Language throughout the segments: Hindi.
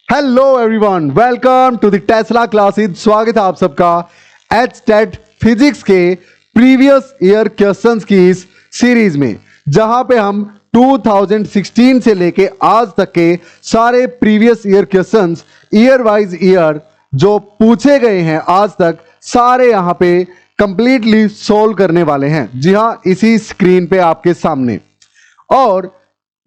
Hello everyone, welcome to the Tesla classes. स्वागत है आप सबका एचटेट फिजिक्स के प्रीवियस ईयर क्वेश्चंस की इस सीरीज में, जहां पे हम 2016 से लेके आज तक के सारे previous year questions year wise year जो पूछे गए हैं आज तक, सारे यहां पे कंप्लीटली सोल्व करने वाले हैं। जी हां, इसी स्क्रीन पे आपके सामने। और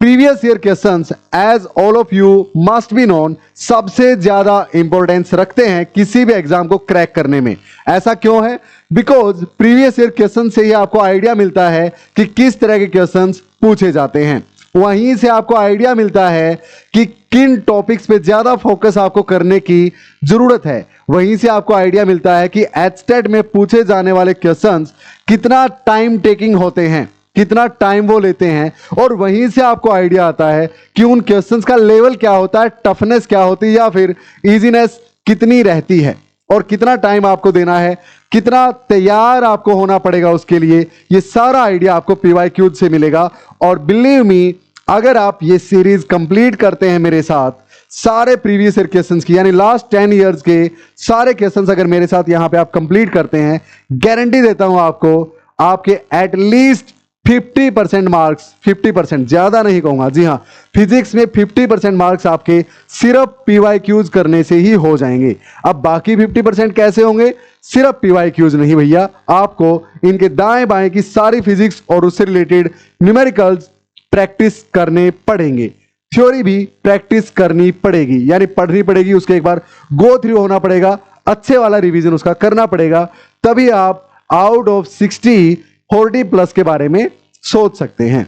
previous year questions, as all of you must be known, सबसे ज्यादा इंपॉर्टेंस रखते हैं किसी भी एग्जाम को क्रैक करने में। ऐसा क्यों है? बिकॉज प्रीवियस ईयर क्वेश्चन से ही आपको आइडिया मिलता है कि किस तरह के क्वेश्चंस पूछे जाते हैं। वहीं से आपको आइडिया मिलता है कि किन टॉपिक्स पे ज्यादा फोकस आपको करने की जरूरत है। वहीं से आपको आइडिया मिलता है कि एचटेट में पूछे जाने वाले क्वेश्चंस कितना टाइम टेकिंग होते हैं, कितना टाइम वो लेते हैं। और वहीं से आपको आइडिया आता है कि उन क्वेश्चंस का लेवल क्या होता है, टफनेस क्या होती है, या फिर इजीनेस कितनी रहती है, और कितना टाइम आपको देना है, कितना तैयार आपको होना पड़ेगा उसके लिए। ये सारा आइडिया आपको पीवाईक्यूज से मिलेगा। और बिलीव मी, अगर आप ये सीरीज कंप्लीट करते हैं मेरे साथ, सारे प्रीवियस ईयर क्वेश्चंस की, यानी लास्ट 10 इयर्स के सारे क्वेश्चंस अगर मेरे साथ यहां पे आप कंप्लीट करते हैं, गारंटी देता हूं आपको, आपके एटलीस्ट 50% मार्क्स, 50%, ज्यादा नहीं कहूंगा, जी हां, फिजिक्स में 50% मार्क्स आपके सिर्फ पीवाईक्यूज करने से ही हो जाएंगे। अब बाकी 50% कैसे होंगे? सिर्फ पीवाईक्यूज नहीं भैया, आपको इनके दाएं बाएं की सारी फिजिक्स और उससे रिलेटेड न्यूमेरिकल्स प्रैक्टिस करने पड़ेंगे। थ्योरी भी प्रैक्टिस करनी पड़ेगी, यानी पढ़नी पड़ेगी, उसके एक बार गो थ्रू होना पड़ेगा, अच्छे वाला रिवीजन उसका करना पड़ेगा, तभी आप आउट ऑफ 60 40 प्लस के बारे में सोच सकते हैं।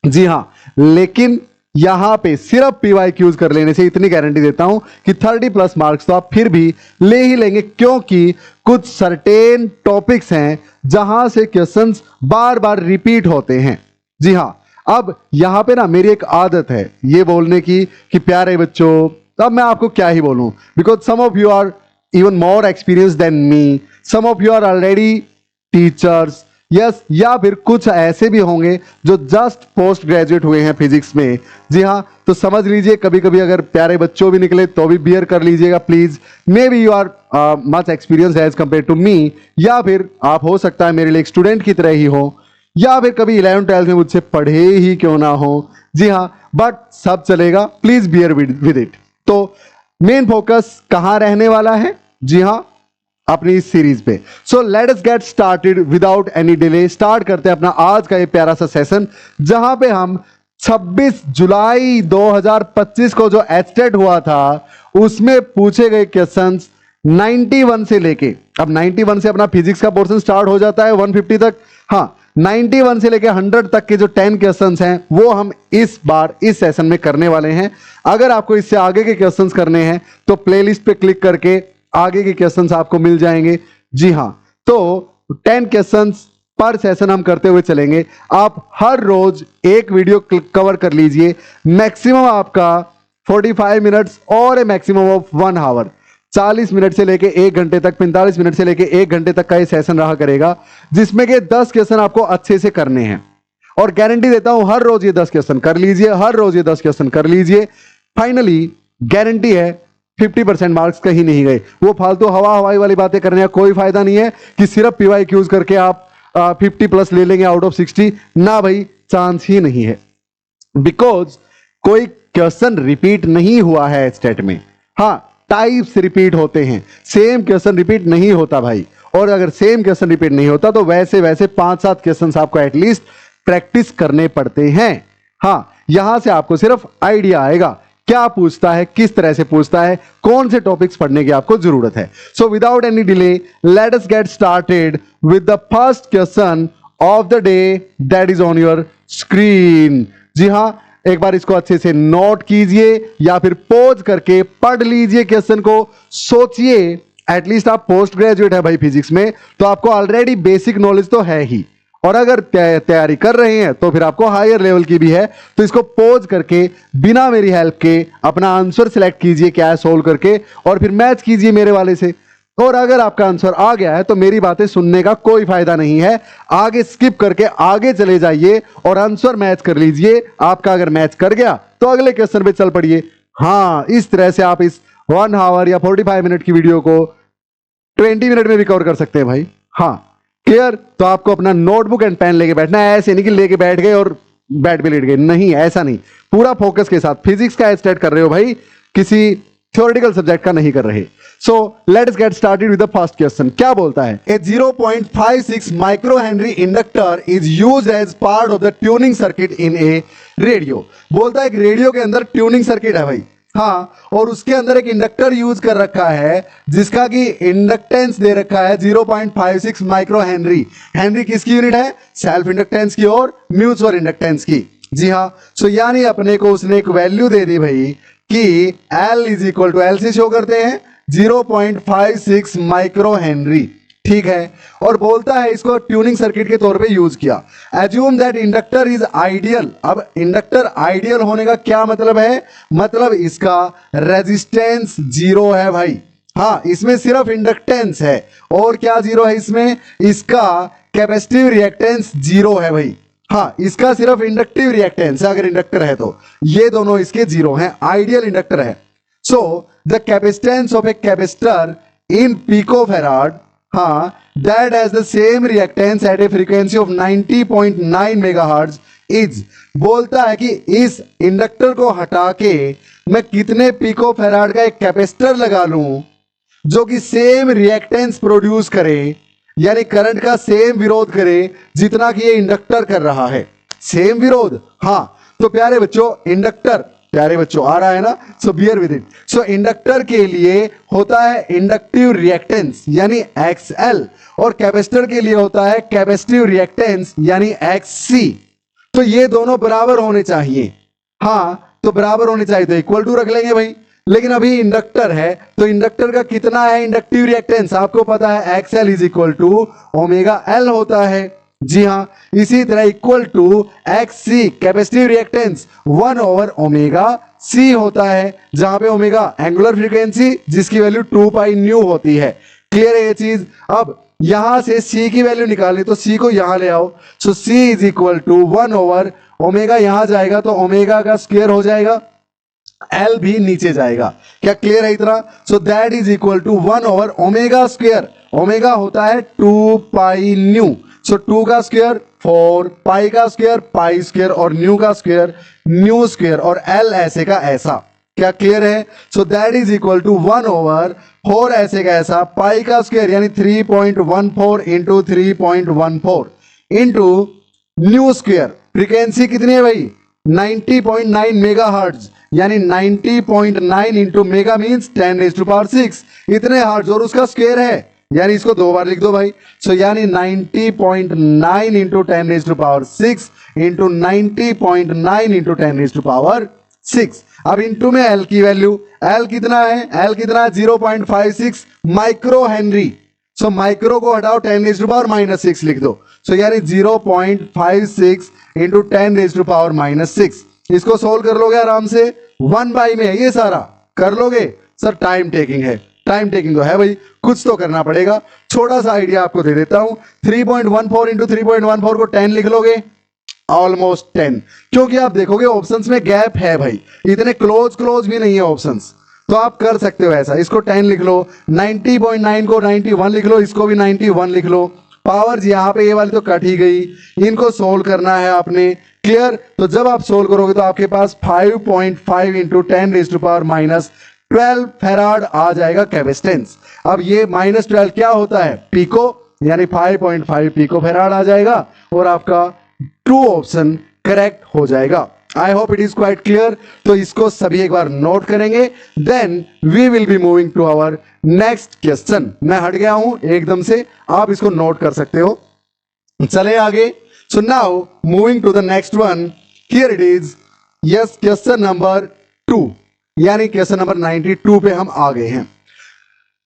जी हां, लेकिन यहां पे सिर्फ पीवाईक्यूज कर लेने से इतनी गारंटी देता हूं कि 30 प्लस मार्क्स तो आप फिर भी ले ही लेंगे, क्योंकि कुछ सर्टेन टॉपिक्स हैं जहां से क्वेश्चंस बार बार रिपीट होते हैं। जी हां, अब यहां पे ना मेरी एक आदत है ये बोलने की कि प्यारे बच्चों, अब मैं आपको क्या ही बोलूं, because some of you are even more experience than me, some of you are already teachers, yes, या फिर कुछ ऐसे भी होंगे जो जस्ट पोस्ट ग्रेजुएट हुए हैं फिजिक्स में। जी हाँ, तो समझ लीजिए, कभी कभी अगर प्यारे बच्चों भी निकले तो भी बियर कर लीजिएगा please. Maybe you are much experience as compare to me, या फिर आप हो सकता है मेरे लिए एक स्टूडेंट की तरह ही हो, या फिर कभी 11th-12th में मुझसे पढ़े ही क्यों ना हो। जी हाँ, बट सब चलेगा, प्लीज बियर विद इट। तो मेन फोकस कहां रहने वाला है? जी हाँ, अपनी इस सीरीज पे। So let us get started without any delay. Start करते हैं अपना आज का ये प्यारा सा सेशन, जहां पे हम 26 जुलाई 2025 को जो एचटेट हुआ था उसमें पूछे गए क्वेश्चंस 91 से लेके, अब 91 से अपना फिजिक्स का पोर्शन स्टार्ट हो जाता है 150 तक। हाँ, 91 से लेके 100 तक के जो 10 क्वेश्चंस हैं वो हम इस बार इस सेशन में करने वाले हैं। अगर आपको इससे आगे के क्वेश्चंस करने हैं तो प्लेलिस्ट पे क्लिक करके आगे के क्वेश्चंस आपको मिल जाएंगे। जी हां, तो 10 क्वेश्चंस पर सेशन हम करते हुए चलेंगे। आप हर रोज एक वीडियो कवर कर लीजिए, मैक्सिमम आपका 45 मिनट्स और ए मैक्सिमम ऑफ 1 आवर, 40 मिनट से लेके 1 घंटे तक, 45 मिनट से लेके 1 घंटे तक का ये सेशन रहा करेगा, जिसमें के 10 क्वेश्चन आपको अच्छे से करने हैं। और गारंटी देता हूं, हर रोज ये 10 क्वेश्चन कर लीजिए, हर रोज ये 10 क्वेश्चन कर लीजिए। फाइनली गारंटी है 50% मार्क्स कहीं नहीं गए। वो फालतू हवाई वाली बातें करने का कोई फायदा नहीं है कि सिर्फ पीवाईक्यूज करके आप 50 प्लस ले लेंगे आउट ऑफ 60। ना भाई, चांस ही नहीं है, बिकॉज कोई क्वेश्चन रिपीट नहीं हुआ है स्टेट में। हाँ, टाइप्स रिपीट होते हैं, सेम क्वेश्चन रिपीट नहीं होता भाई। और अगर सेम क्वेश्चन रिपीट नहीं होता तो वैसे वैसे 5-7 क्वेश्चन आपको एटलीस्ट प्रैक्टिस करने पड़ते हैं। हाँ, यहां से आपको सिर्फ आइडिया आएगा क्या पूछता है, किस तरह से पूछता है, कौन से टॉपिक्स पढ़ने की आपको जरूरत है। So without any delay let us get started with the first question of the day that is on your screen. जी हां, एक बार इसको अच्छे से नोट कीजिए या फिर पॉज करके पढ़ लीजिए क्वेश्चन को, सोचिए। एटलीस्ट आप पोस्ट ग्रेजुएट है भाई फिजिक्स में, तो आपको ऑलरेडी बेसिक नॉलेज तो है ही, और अगर तैयारी कर रहे हैं तो फिर आपको हायर लेवल की भी है। तो इसको पॉज करके बिना मेरी हेल्प के अपना आंसर सिलेक्ट कीजिए क्या है सोल्व करके, और फिर मैच कीजिए मेरे वाले से। और अगर आपका आंसर आ गया है तो मेरी बातें सुनने का कोई फायदा नहीं है, आगे स्किप करके आगे चले जाइए और आंसर मैच कर लीजिए। आपका अगर मैच कर गया तो अगले क्वेश्चन पे चल पड़िए। हाँ, इस तरह से आप इस 1 आवर या 45 मिनट की वीडियो को 20 मिनट में भी कवर कर सकते हैं भाई। हाँ, क्लियर। तो आपको अपना नोटबुक एंड पेन लेके बैठना है, ऐसे नहीं कि लेके बैठ गए और बेड पे लेट गए, नहीं, ऐसा नहीं। पूरा फोकस के साथ फिजिक्स का स्टार्ट कर रहे हो भाई, किसी थ्योरेटिकल सब्जेक्ट का नहीं कर रहे। So let's get started with the first question. क्या बोलता है? A 0.56 micro henry inductor is used as part of the tuning circuit in a radio. बोलता है एक रेडियो के अंदर ट्यूनिंग सर्किट है भाई, हाँ, और उसके अंदर एक इंडक्टर यूज कर रखा है जिसका कि इंडक्टेंस दे रखा है 0.56 माइक्रो हेनरी। हेनरी किसकी यूनिट है? सेल्फ इंडक्टेंस की और म्यूचुअल इंडक्टेंस की। जी हाँ, सो यानी अपने को उसने एक वैल्यू दे दी भाई कि L is equal to, L से शो करते हैं 0.56 माइक्रो हेनरी, ठीक है। और बोलता है इसको ट्यूनिंग सर्किट के तौर पे यूज किया। Assume that inductor is ideal. अब इंडक्टर आइडियल होने का क्या मतलब है? मतलब इसका रेजिस्टेंस जीरो है भाई। हाँ, इसमें सिर्फ इंडक्टेंस है और क्या जीरो है इसमें? इसका कैपेसिटिव रिएक्टेंस जीरो है भाई। हाँ, इसका सिर्फ इंडक्टिव रिएक्टेंस है, अगर इंडक्टर है तो। ये दोनों इसके जीरो हैं, आइडियल इंडक्टर है। So the capacitance of a capacitor in picofarad, हाँ, that has the same reactance at a frequency of 90.9 megahertz is. बोलता है कि इस इंडक्टर को हटा के मैं कितने पिको फैराड का एक कैपेसिटर लगा लूं जो कि सेम रिएक्टेंस प्रोड्यूस करे, यानी करंट का सेम विरोध करे जितना कि ये इंडक्टर कर रहा है। सेम विरोध, हाँ। तो प्यारे बच्चों, इंडक्टर, प्यारे बच्चों आ रहा है ना, so bear with it. So inductor के लिए होता है इंडक्टिव रिएक्टेंस यानी XL, और कैपेसिटर के लिए होता है कैपेसिटिव रिएक्टेंस यानी XC। तो ये दोनों बराबर होने चाहिए, हाँ, तो बराबर होने चाहिए, तो इक्वल टू रख लेंगे भाई। लेकिन अभी इंडक्टर है तो इंडक्टर का कितना है इंडक्टिव रिएक्टेंस? आपको पता है XL is equal to omega L होता है। जी हाँ, इसी तरह equal to XC capacitive reactance 1 over omega C होता है, जहां पे ओमेगा एंगुलर फ्रीक्वेंसी जिसकी वैल्यू 2 पाई न्यू होती है। क्लियर है ये चीज? अब यहां से C की वैल्यू निकालनी, तो C को यहां ले आओ। So C is equal to 1 over omega, यहां जाएगा तो ओमेगा का स्क्वायर हो जाएगा, L भी नीचे जाएगा। क्या क्लियर है इतना? So that is equal to 1 over omega square. Omega होता है 2 पाई न्यू, सो 2 का स्क्वायर 4, पाई का स्क्वायर पाई स्क्वायर, और न्यू का स्क्वायर न्यू स्क्वायर, और L ऐसे का ऐसा। क्या क्लियर है? So that is equal to 1 over 4 ऐसे का ऐसा, पाई का स्क्वायर यानी 3.14 into 3.14 into nu square. Frequency कितनी है भाई? 90.9 मेगाहर्ट्ज, यानी 90.9 इंटू मेगा मीन्स 10⁶, इतने हर्ट्ज, और उसका स्क्वायर है, यानी इसको 2 बार लिख दो भाई। सो यानी 90.9 इंटू 10⁶ इंटू 90.9 इंटू 10⁶। अब इंटू में L की वैल्यू, L कितना है? L कितना है? 0.56 माइक्रो हेनरी। सो माइक्रो को हटाओ, 10⁻⁻6 लिख दो। सो यानी 0.56 इंटू 10⁻⁻6। इसको सोल्व कर लोगे आराम से, 1 बाई में है ये सारा, कर लोगे? सर टाइम टेकिंग है, टाइम टेकिंग तो है भाई, कुछ तो करना पड़ेगा। छोटा सा आइडिया आपको दे देता हूं, 3.14 इंटू 3.14 को 10 लिख लोगे, ऑलमोस्ट 10, क्योंकि आप देखोगे ऑप्शंस में गैप है भाई, इतने क्लोज भी नहीं है ऑप्शंस, तो आप कर सकते हो ऐसा। इसको 10 लिख लो, 90.9 को 91 लिख लो, इसको भी 91 लिख लो। पावर्स यहाँ पे ये वाली तो कट ही गई, इनको सोल्व करना है आपने। क्लियर? तो जब आप सोल्व करोगे तो आपके पास 5.5 इंटू 10⁻⁻12 फेराड आ जाएगा कैपेसिटेंस। अब ये -12 क्या होता है? पिको, यानी 5.5 पिको फेराड आ जाएगा, और आपका 2 ऑप्शन करेक्ट हो जाएगा। I hope it is quite clear. तो इसको सभी एक बार नोट करेंगे, then we will be moving to our next question. मैं हट गया हूं एकदम से, आप इसको नोट कर सकते हो। चले आगे। So now moving to the next one, here it is, yes, question number 2, यानी क्वेश्चन नंबर 92 पे हम आ गए हैं।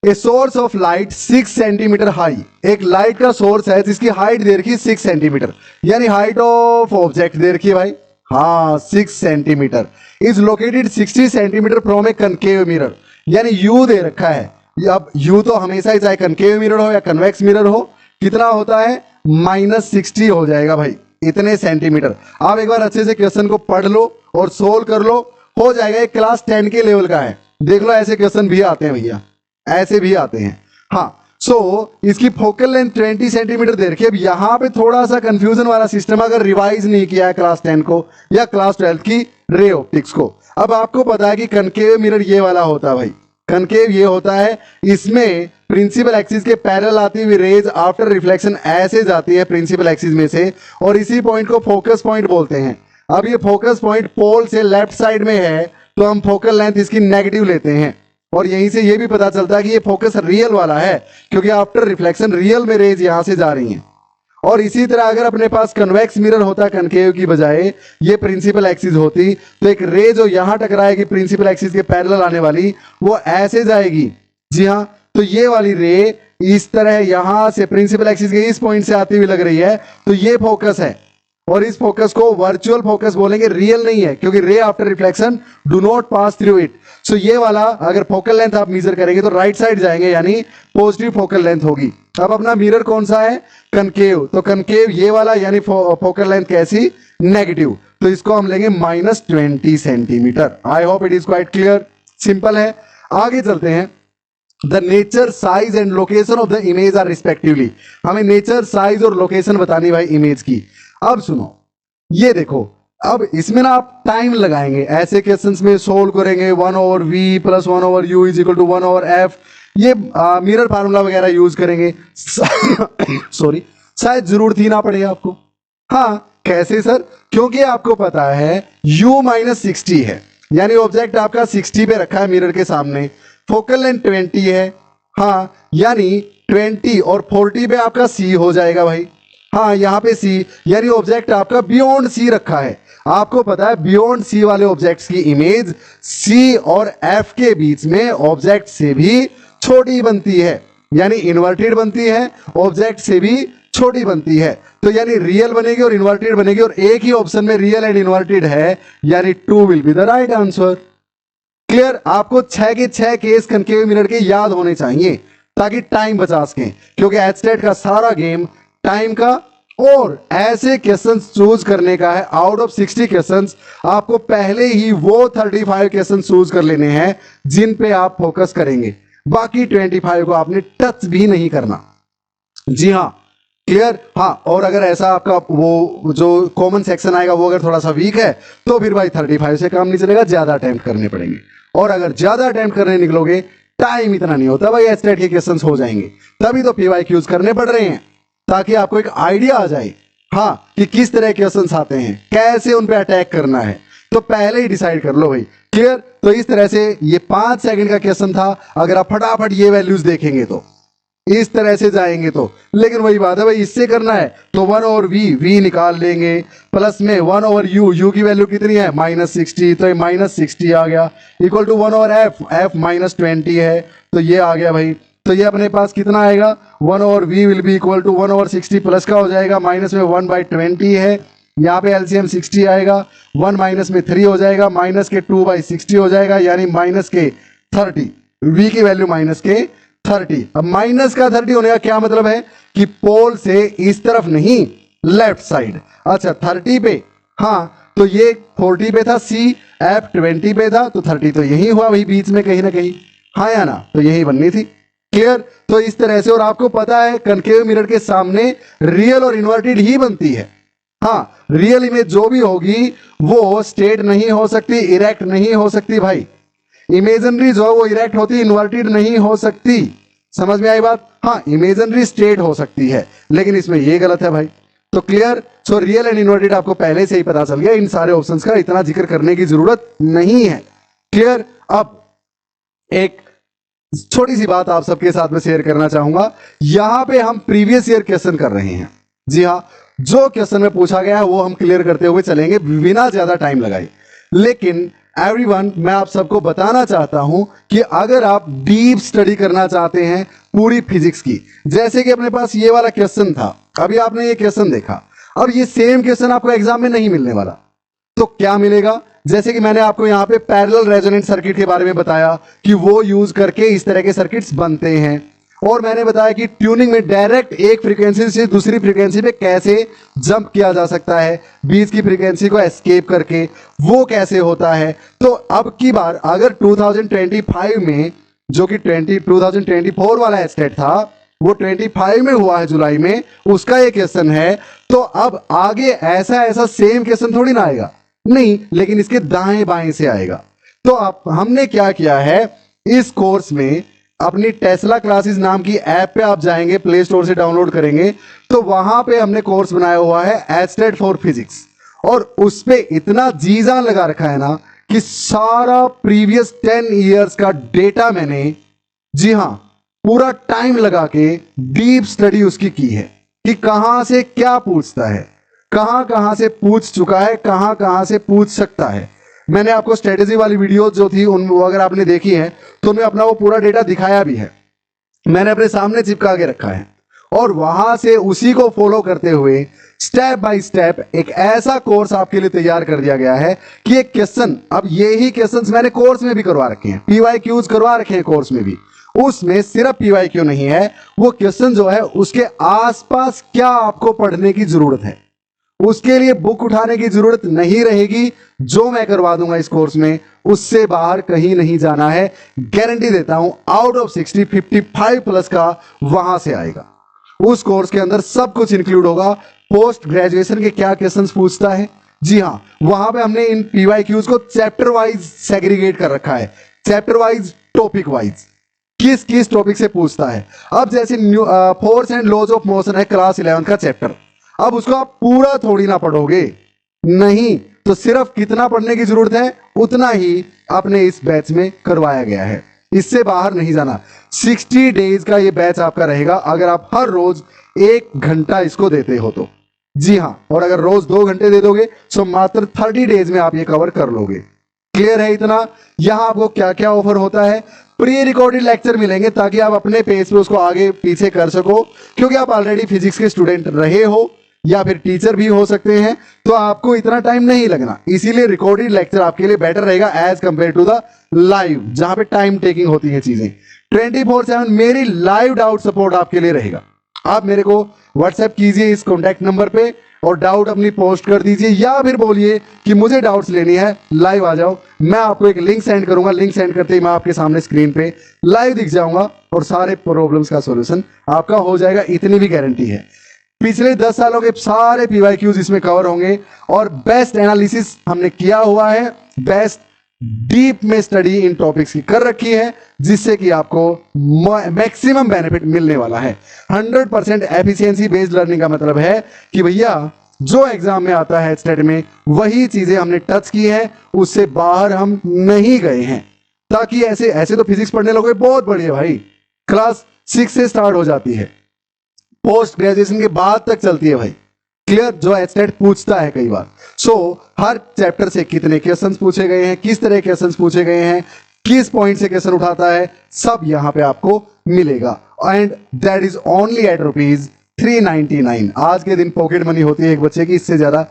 A source of light 6 centimetre high, एक लाइट का सोर्स है जिसकी हाइट दे रखी 6 सेंटीमीटर, यानी हाइट ऑफ ऑब्जेक्ट दे रखी है भाई, हाँ 6 centimetre, is located 60 centimetre from A concave mirror, यानी यू दे रखा है। अब यू तो हमेशा ही चाहे कनकेव मिरर हो या कन्वेक्स मिरर हो, कितना होता है? -60 हो जाएगा भाई, इतने सेंटीमीटर। आप एक बार अच्छे से क्वेश्चन को पढ़ लो और सोल्व कर लो, हो जाएगा, एक क्लास 10 के लेवल का है। देख लो ऐसे क्वेश्चन भी आते हैं भैया, ऐसे भी आते हैं। हाँ, सो इसकी फोकल लेंथ 20 सेंटीमीटर दे रखी है। अब यहाँ पे थोड़ा सा कंफ्यूजन वाला सिस्टम, अगर रिवाइज नहीं किया है क्लास 10 को या क्लास 12 की रे ऑप्टिक्स को। अब आपको पता है कि कनकेव मिरर ये वाला होता है भाई, कनकेव ये होता है, इसमें प्रिंसिपल एक्सिस के पैरेलल आती हुई रेज आफ्टर रिफ्लेक्शन ऐसे जाती है प्रिंसिपल एक्सिस में से, और इसी पॉइंट को फोकस पॉइंट बोलते हैं। अब ये फोकस पॉइंट पोल से लेफ्ट साइड में है, तो हम फोकल लेंथ इसकी नेगेटिव लेते हैं। और यहीं से ये भी पता चलता है कि ये फोकस रियल वाला है, क्योंकि आफ्टर रिफ्लेक्शन रियल में रेज यहां से जा रही हैं। और इसी तरह अगर अपने पास कन्वेक्स मिरर होता कनकेव की बजाय, ये प्रिंसिपल एक्सिस होती, तो एक रे जो यहां टकराएगी प्रिंसिपल एक्सिस के पैरेलल आने वाली, वो ऐसे जाएगी। जी हाँ, तो ये वाली रे इस तरह यहां से प्रिंसिपल एक्सिस के इस पॉइंट से आती हुई लग रही है, तो ये फोकस है। और इस फोकस को वर्चुअल फोकस बोलेंगे, रियल नहीं है, क्योंकि ray after reflection do not pass through it. So ये वाला अगर फोकल लेंथ आप मेजर करेंगे तो राइट साइड जाएंगे, यानी पॉजिटिव फोकल लेंथ होगी। अब अपना मिरर कौन सा है? कनकेव। तो कनकेव ये वाला, यानी फोकल लेंथ कैसी? नेगेटिव। तो इसको हम लेंगे -20 centimetre. I hope it is quite clear, simple है। आगे चलते हैं। The nature, size and location of the image are respectively. हमें नेचर, साइज और लोकेशन बतानी भाई इमेज की। अब सुनो, ये देखो, अब इसमें ना आप टाइम लगाएंगे, ऐसे क्वेश्चंस में सोल्व करेंगे 1/v + 1/u = 1/f, ये मिरर फार्मूला वगैरह यूज करेंगे। सॉरी, शायद जरूरत ही ना पड़े आपको। हाँ, कैसे सर? क्योंकि आपको पता है u - 60 है, यानी ऑब्जेक्ट आपका 60 पे रखा है मिरर के सामने, फोकल लेंथ 20 है। हाँ, यानी 20 और 40 पे आपका c हो जाएगा भाई। हाँ, यहाँ पे c, यानी ऑब्जेक्ट आपका बियॉन्ड c रखा है। आपको पता है बियॉन्ड c वाले ऑब्जेक्ट्स की इमेज c और f के बीच में ऑब्जेक्ट से भी छोटी बनती है, यानी इन्वर्टेड बनती है, ऑब्जेक्ट से भी छोटी बनती है। तो यानी रियल बनेगी और इन्वर्टेड बनेगी, और एक ही ऑप्शन में रियल एंड इन्वर्टेड है, यानी 2 will be the right answer. Clear? आपको 6 के 6 केस कनकेव मिरर के याद होने चाहिए, ताकि टाइम बचा सकें, क्योंकि एचटेट का सारा गेम टाइम का और ऐसे क्वेश्चंस चूज करने का है। आउट ऑफ 60 क्वेश्चंस आपको पहले ही वो 35 क्वेश्चन चूज कर लेने हैं जिन पे आप फोकस करेंगे, बाकी 25 को आपने टच भी नहीं करना। जी हाँ, क्लियर? हाँ, और अगर ऐसा आपका वो जो कॉमन सेक्शन आएगा वो अगर थोड़ा सा वीक है, तो फिर भाई 35 से काम नहीं चलेगा, ज्यादा अटेम्प्ट करने पड़ेंगे। और अगर ज्यादा अटेम्प्ट करने निकलोगे, टाइम इतना नहीं होता भाई, एचटेट के क्वेश्चंस हो जाएंगे। तभी तो पीवाईक्यूज करने पड़ रहे हैं, ताकि आपको एक आइडिया आ जाए, हाँ, कि किस तरह के क्वेश्चंस आते हैं, कैसे उन पे अटैक करना है। तो पहले ही डिसाइड कर लो भाई। क्लियर? तो इस तरह से ये 5 सेकंड का क्वेश्चन था। अगर आप फटाफट ये वैल्यूज देखेंगे तो इस तरह से जाएंगे तो, लेकिन वही बात है भाई, इससे करना है तो 1/v निकाल लेंगे, प्लस में 1/u, u की वैल्यू कितनी है? -60, तो ये -60 आ गया, इक्वल टू 1/f, f -20 है, तो ये आ गया भाई। तो ये अपने पास कितना आएगा? 1/v will be equal to 1/60 plus का हो जाएगा, माइनस में 1/20 है, यहाँ पे एलसीएम 60 आएगा, 1 माइनस में 3 हो जाएगा, माइनस के 2/60 हो जाएगा, यानी माइनस के 30, v की वैल्यू माइनस के 30। अब माइनस का 30 होने का क्या मतलब है? कि पोल से इस तरफ नहीं, लेफ्ट साइड। अच्छा, 30 पे, हाँ, तो ये 40 पे था c, f 20 पे था, तो 30 तो यही हुआ भाई, बीच में कहीं ना कहीं, हाँ या ना? तो यही बननी थी। क्लियर? तो इस तरह से, और आपको पता है कनकेव मिरर के सामने रियल और इन्वर्टेड ही बनती है। हाँ, रियल इमेज जो भी होगी वो स्ट्रेट नहीं हो सकती, इरेक्ट नहीं हो सकती भाई। इमेजिनरी जो है वो इरेक्ट होती, इन्वर्टेड नहीं हो सकती। समझ में आई बात? हाँ, इमेजिनरी स्ट्रेट हो सकती है, लेकिन इसमें ये गलत है भाई। तो clear? So real and inverted आपको पहले से ही पता चल गया, इन सारे ऑप्शंस का इतना जिक्र करने की जरूरत नहीं है। क्लियर? अब एक छोटी सी बात आप सबके साथ में शेयर करना चाहूंगा। यहां पे हम प्रीवियस ईयर क्वेश्चन कर रहे हैं। जी हाँ, जो क्वेश्चन में पूछा गया है वो हम क्लियर करते हुए चलेंगे बिना ज्यादा टाइम लगाए। लेकिन एवरीवन, मैं आप सबको बताना चाहता हूं कि अगर आप डीप स्टडी करना चाहते हैं पूरी फिजिक्स की, जैसे कि अपने पास ये वाला क्वेश्चन था, अभी आपने ये क्वेश्चन देखा, अब ये सेम क्वेश्चन आपको एग्जाम में नहीं मिलने वाला, तो क्या मिलेगा? जैसे कि मैंने आपको यहाँ पे पैरेलल रेजोनेंट सर्किट के बारे में बताया कि वो यूज करके इस तरह के सर्किट्स बनते हैं, और मैंने बताया कि ट्यूनिंग में डायरेक्ट एक फ्रीक्वेंसी से दूसरी फ्रीक्वेंसी पे कैसे जंप किया जा सकता है, बीच की फ्रीक्वेंसी को एस्केप करके, वो कैसे होता है। तो अब की बार अगर 2025 में, जो कि 2024 वाला एस्टेट था, वो 25 में हुआ है जुलाई में, उसका ये क्वेश्चन है, तो अब आगे ऐसा ऐसा सेम क्वेश्चन थोड़ी ना आएगा, नहीं, लेकिन इसके दाएं बाएं से आएगा। तो अब हमने क्या किया है, इस कोर्स में अपनी टेस्ला क्लासेस नाम की ऐप पे आप जाएंगे, प्ले स्टोर से डाउनलोड करेंगे, तो वहां पे हमने कोर्स बनाया हुआ है एस्टेट फॉर फिजिक्स, और उस पे इतना जी जान लगा रखा है ना कि सारा प्रीवियस 10 इयर्स का डेटा मैंने, जी हां, पूरा टाइम लगा के डीप स्टडी उसकी की है कि कहां से क्या पूछता है, कहां कहां से पूछ चुका है, कहां कहां से पूछ सकता है। मैंने आपको स्ट्रेटेजी वाली वीडियो जो थी उन, वो अगर आपने देखी है तो उनमें अपना वो पूरा डेटा दिखाया भी है, मैंने अपने सामने चिपका के रखा है, और वहां से उसी को फॉलो करते हुए स्टेप बाय स्टेप एक ऐसा कोर्स आपके लिए तैयार कर दिया गया है कि एक क्वेश्चन, अब यही क्वेश्चंस मैंने कोर्स में भी करवा रखे हैं, पीवाईक्यूज करवा रखे हैं कोर्स में भी, उसमें सिर्फ पीवाईक्यू नहीं है, वो क्वेश्चन जो है उसके आसपास क्या आपको पढ़ने की जरूरत है, उसके लिए बुक उठाने की जरूरत नहीं रहेगी। जो मैं करवा दूंगा इस कोर्स में, उससे बाहर कहीं नहीं जाना है, गारंटी देता हूं। आउट ऑफ 60 55 प्लस का वहां से आएगा। उस कोर्स के अंदर सब कुछ इंक्लूड होगा। पोस्ट ग्रेजुएशन के क्या क्वेश्चंस पूछता है, जी हां, वहां पे हमने इन पीवाईक्यूज को चैप्टर वाइज सेग्रीगेट कर रखा है, चैप्टर वाइज, टॉपिक वाइज, किस किस टॉपिक से पूछता है। अब जैसे force and laws of motion है क्लास 11 का चैप्टर, अब उसको आप पूरा थोड़ी ना पढ़ोगे, नहीं, तो सिर्फ कितना पढ़ने की जरूरत है उतना ही आपने इस बैच में करवाया गया है, इससे बाहर नहीं जाना। 60 डेज का ये बैच आपका रहेगा, अगर आप हर रोज 1 घंटा इसको देते हो तो, जी हां, और अगर रोज 2 घंटे दे दोगे तो मात्र 30 डेज में आप ये कवर कर लोगे। क्लियर है इतना? यहां आपको क्या क्या ऑफर होता है, प्री रिकॉर्डेड लेक्चर मिलेंगे ताकि आप अपने पेज पे उसको आगे पीछे कर सको, क्योंकि आप ऑलरेडी फिजिक्स के स्टूडेंट रहे हो या फिर टीचर भी हो सकते हैं, तो आपको इतना टाइम नहीं लगना, इसीलिए रिकॉर्डेड लेक्चर आपके लिए बेटर रहेगा as compare to the live, जहां पे टाइम टेकिंग होती है चीजें। 24/7 मेरी लाइव डाउट सपोर्ट आपके लिए रहेगा। आप मेरे को व्हाट्सएप कीजिए इस कॉन्टैक्ट नंबर पे और डाउट अपनी पोस्ट कर दीजिए, या फिर बोलिए कि मुझे डाउट्स लेनी है, लाइव आ जाओ, मैं आपको एक लिंक सेंड करूंगा, लिंक सेंड करते ही मैं आपके सामने स्क्रीन पे लाइव दिख जाऊंगा और सारे प्रॉब्लम्स का सॉल्यूशन आपका हो जाएगा, इतनी भी गारंटी है। पिछले 10 सालों के सारे पीवाईक्यूज इसमें कवर होंगे और बेस्ट एनालिसिस हमने किया हुआ है, बेस्ट डीप में स्टडी इन टॉपिक्स की कर रखी है, जिससे कि आपको मैक्सिमम बेनिफिट मिलने वाला है। 100% एफिशिएंसी बेस्ड लर्निंग का मतलब है कि भैया जो एग्जाम में आता है स्टेट में, वही चीजें हमने टच की है, उससे बाहर हम नहीं गए हैं, ताकि ऐसे ऐसे तो फिजिक्स पढ़ने लोगे बहुत बढ़िया भाई, क्लास 6 से स्टार्ट हो जाती है, पोस्ट ग्रेजुएशन के बाद तक चलती है भाई। क्लियर? जो एस्टेट पूछता है कई बार, सो हर चैप्टर से कितने क्वेश्चंस पूछे गए हैं, किस तरह क्वेश्चंस पूछे गए हैं, किस पॉइंट से क्वेश्चन उठाता है, सब यहां पे आपको मिलेगा, and that is only at ₹399। आज के दिन पॉकेट मनी होती है एक बच्चे की, इससे ज्यादा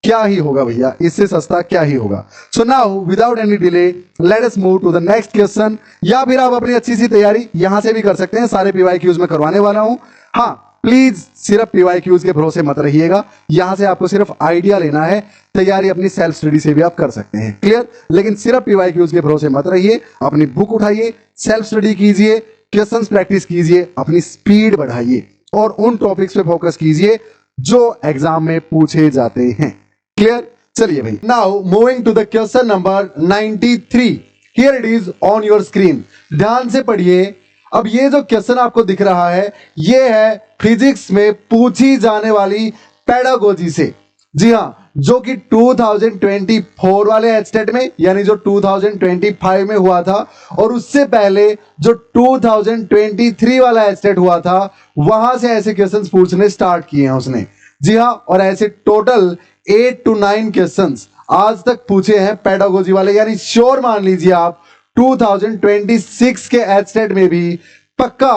क्या ही होगा भैया, इससे सस्ता क्या ही होगा। So now without any delay let us move to the next question, या फिर आप अपनी अच्छी सी तैयारी यहां से भी कर सकते हैं, सारे पीवाईक्यूज में करवाने वाला हूं। हाँ, प्लीज सिर्फ पीवाईक्यूज के भरोसे मत रहिएगा, यहां से आपको सिर्फ आइडिया लेना है, तैयारी अपनी सेल्फ स्टडी से भी आप कर सकते हैं। क्लियर? लेकिन सिर्फ पीवाईक्यूज के भरोसे मत रहिए, अपनी बुक उठाइए, सेल्फ स्टडी कीजिए, क्वेश्चंस प्रैक्टिस कीजिए, अपनी स्पीड बढ़ाइए और उन टॉपिक्स पे फोकस कीजिए जो एग्जाम में पूछे जाते हैं। क्लियर? चलिए भाई, now moving to the question number 93, here it is on your screen. ध्यान से पढ़िए। अब ये जो क्वेश्चन आपको दिख रहा है, ये है फिजिक्स में पूछी जाने वाली पेडागोजी से, जी हां, जो कि 2024 वाले एस्टेट में, यानी जो 2025 में हुआ था, और उससे पहले जो 2023 वाला एस्टेट हुआ था, वहां से ऐसे क्वेश्चंस पूछने स्टार्ट किए हैं उसने, जी हां, और ऐसे टोटल 8 to 9 क्वेश्चंस आज तक पूछे हैं पेडागोजी वाले, यानी श्योर मान लीजिए आप 2026 के एस्टेट में भी पक्का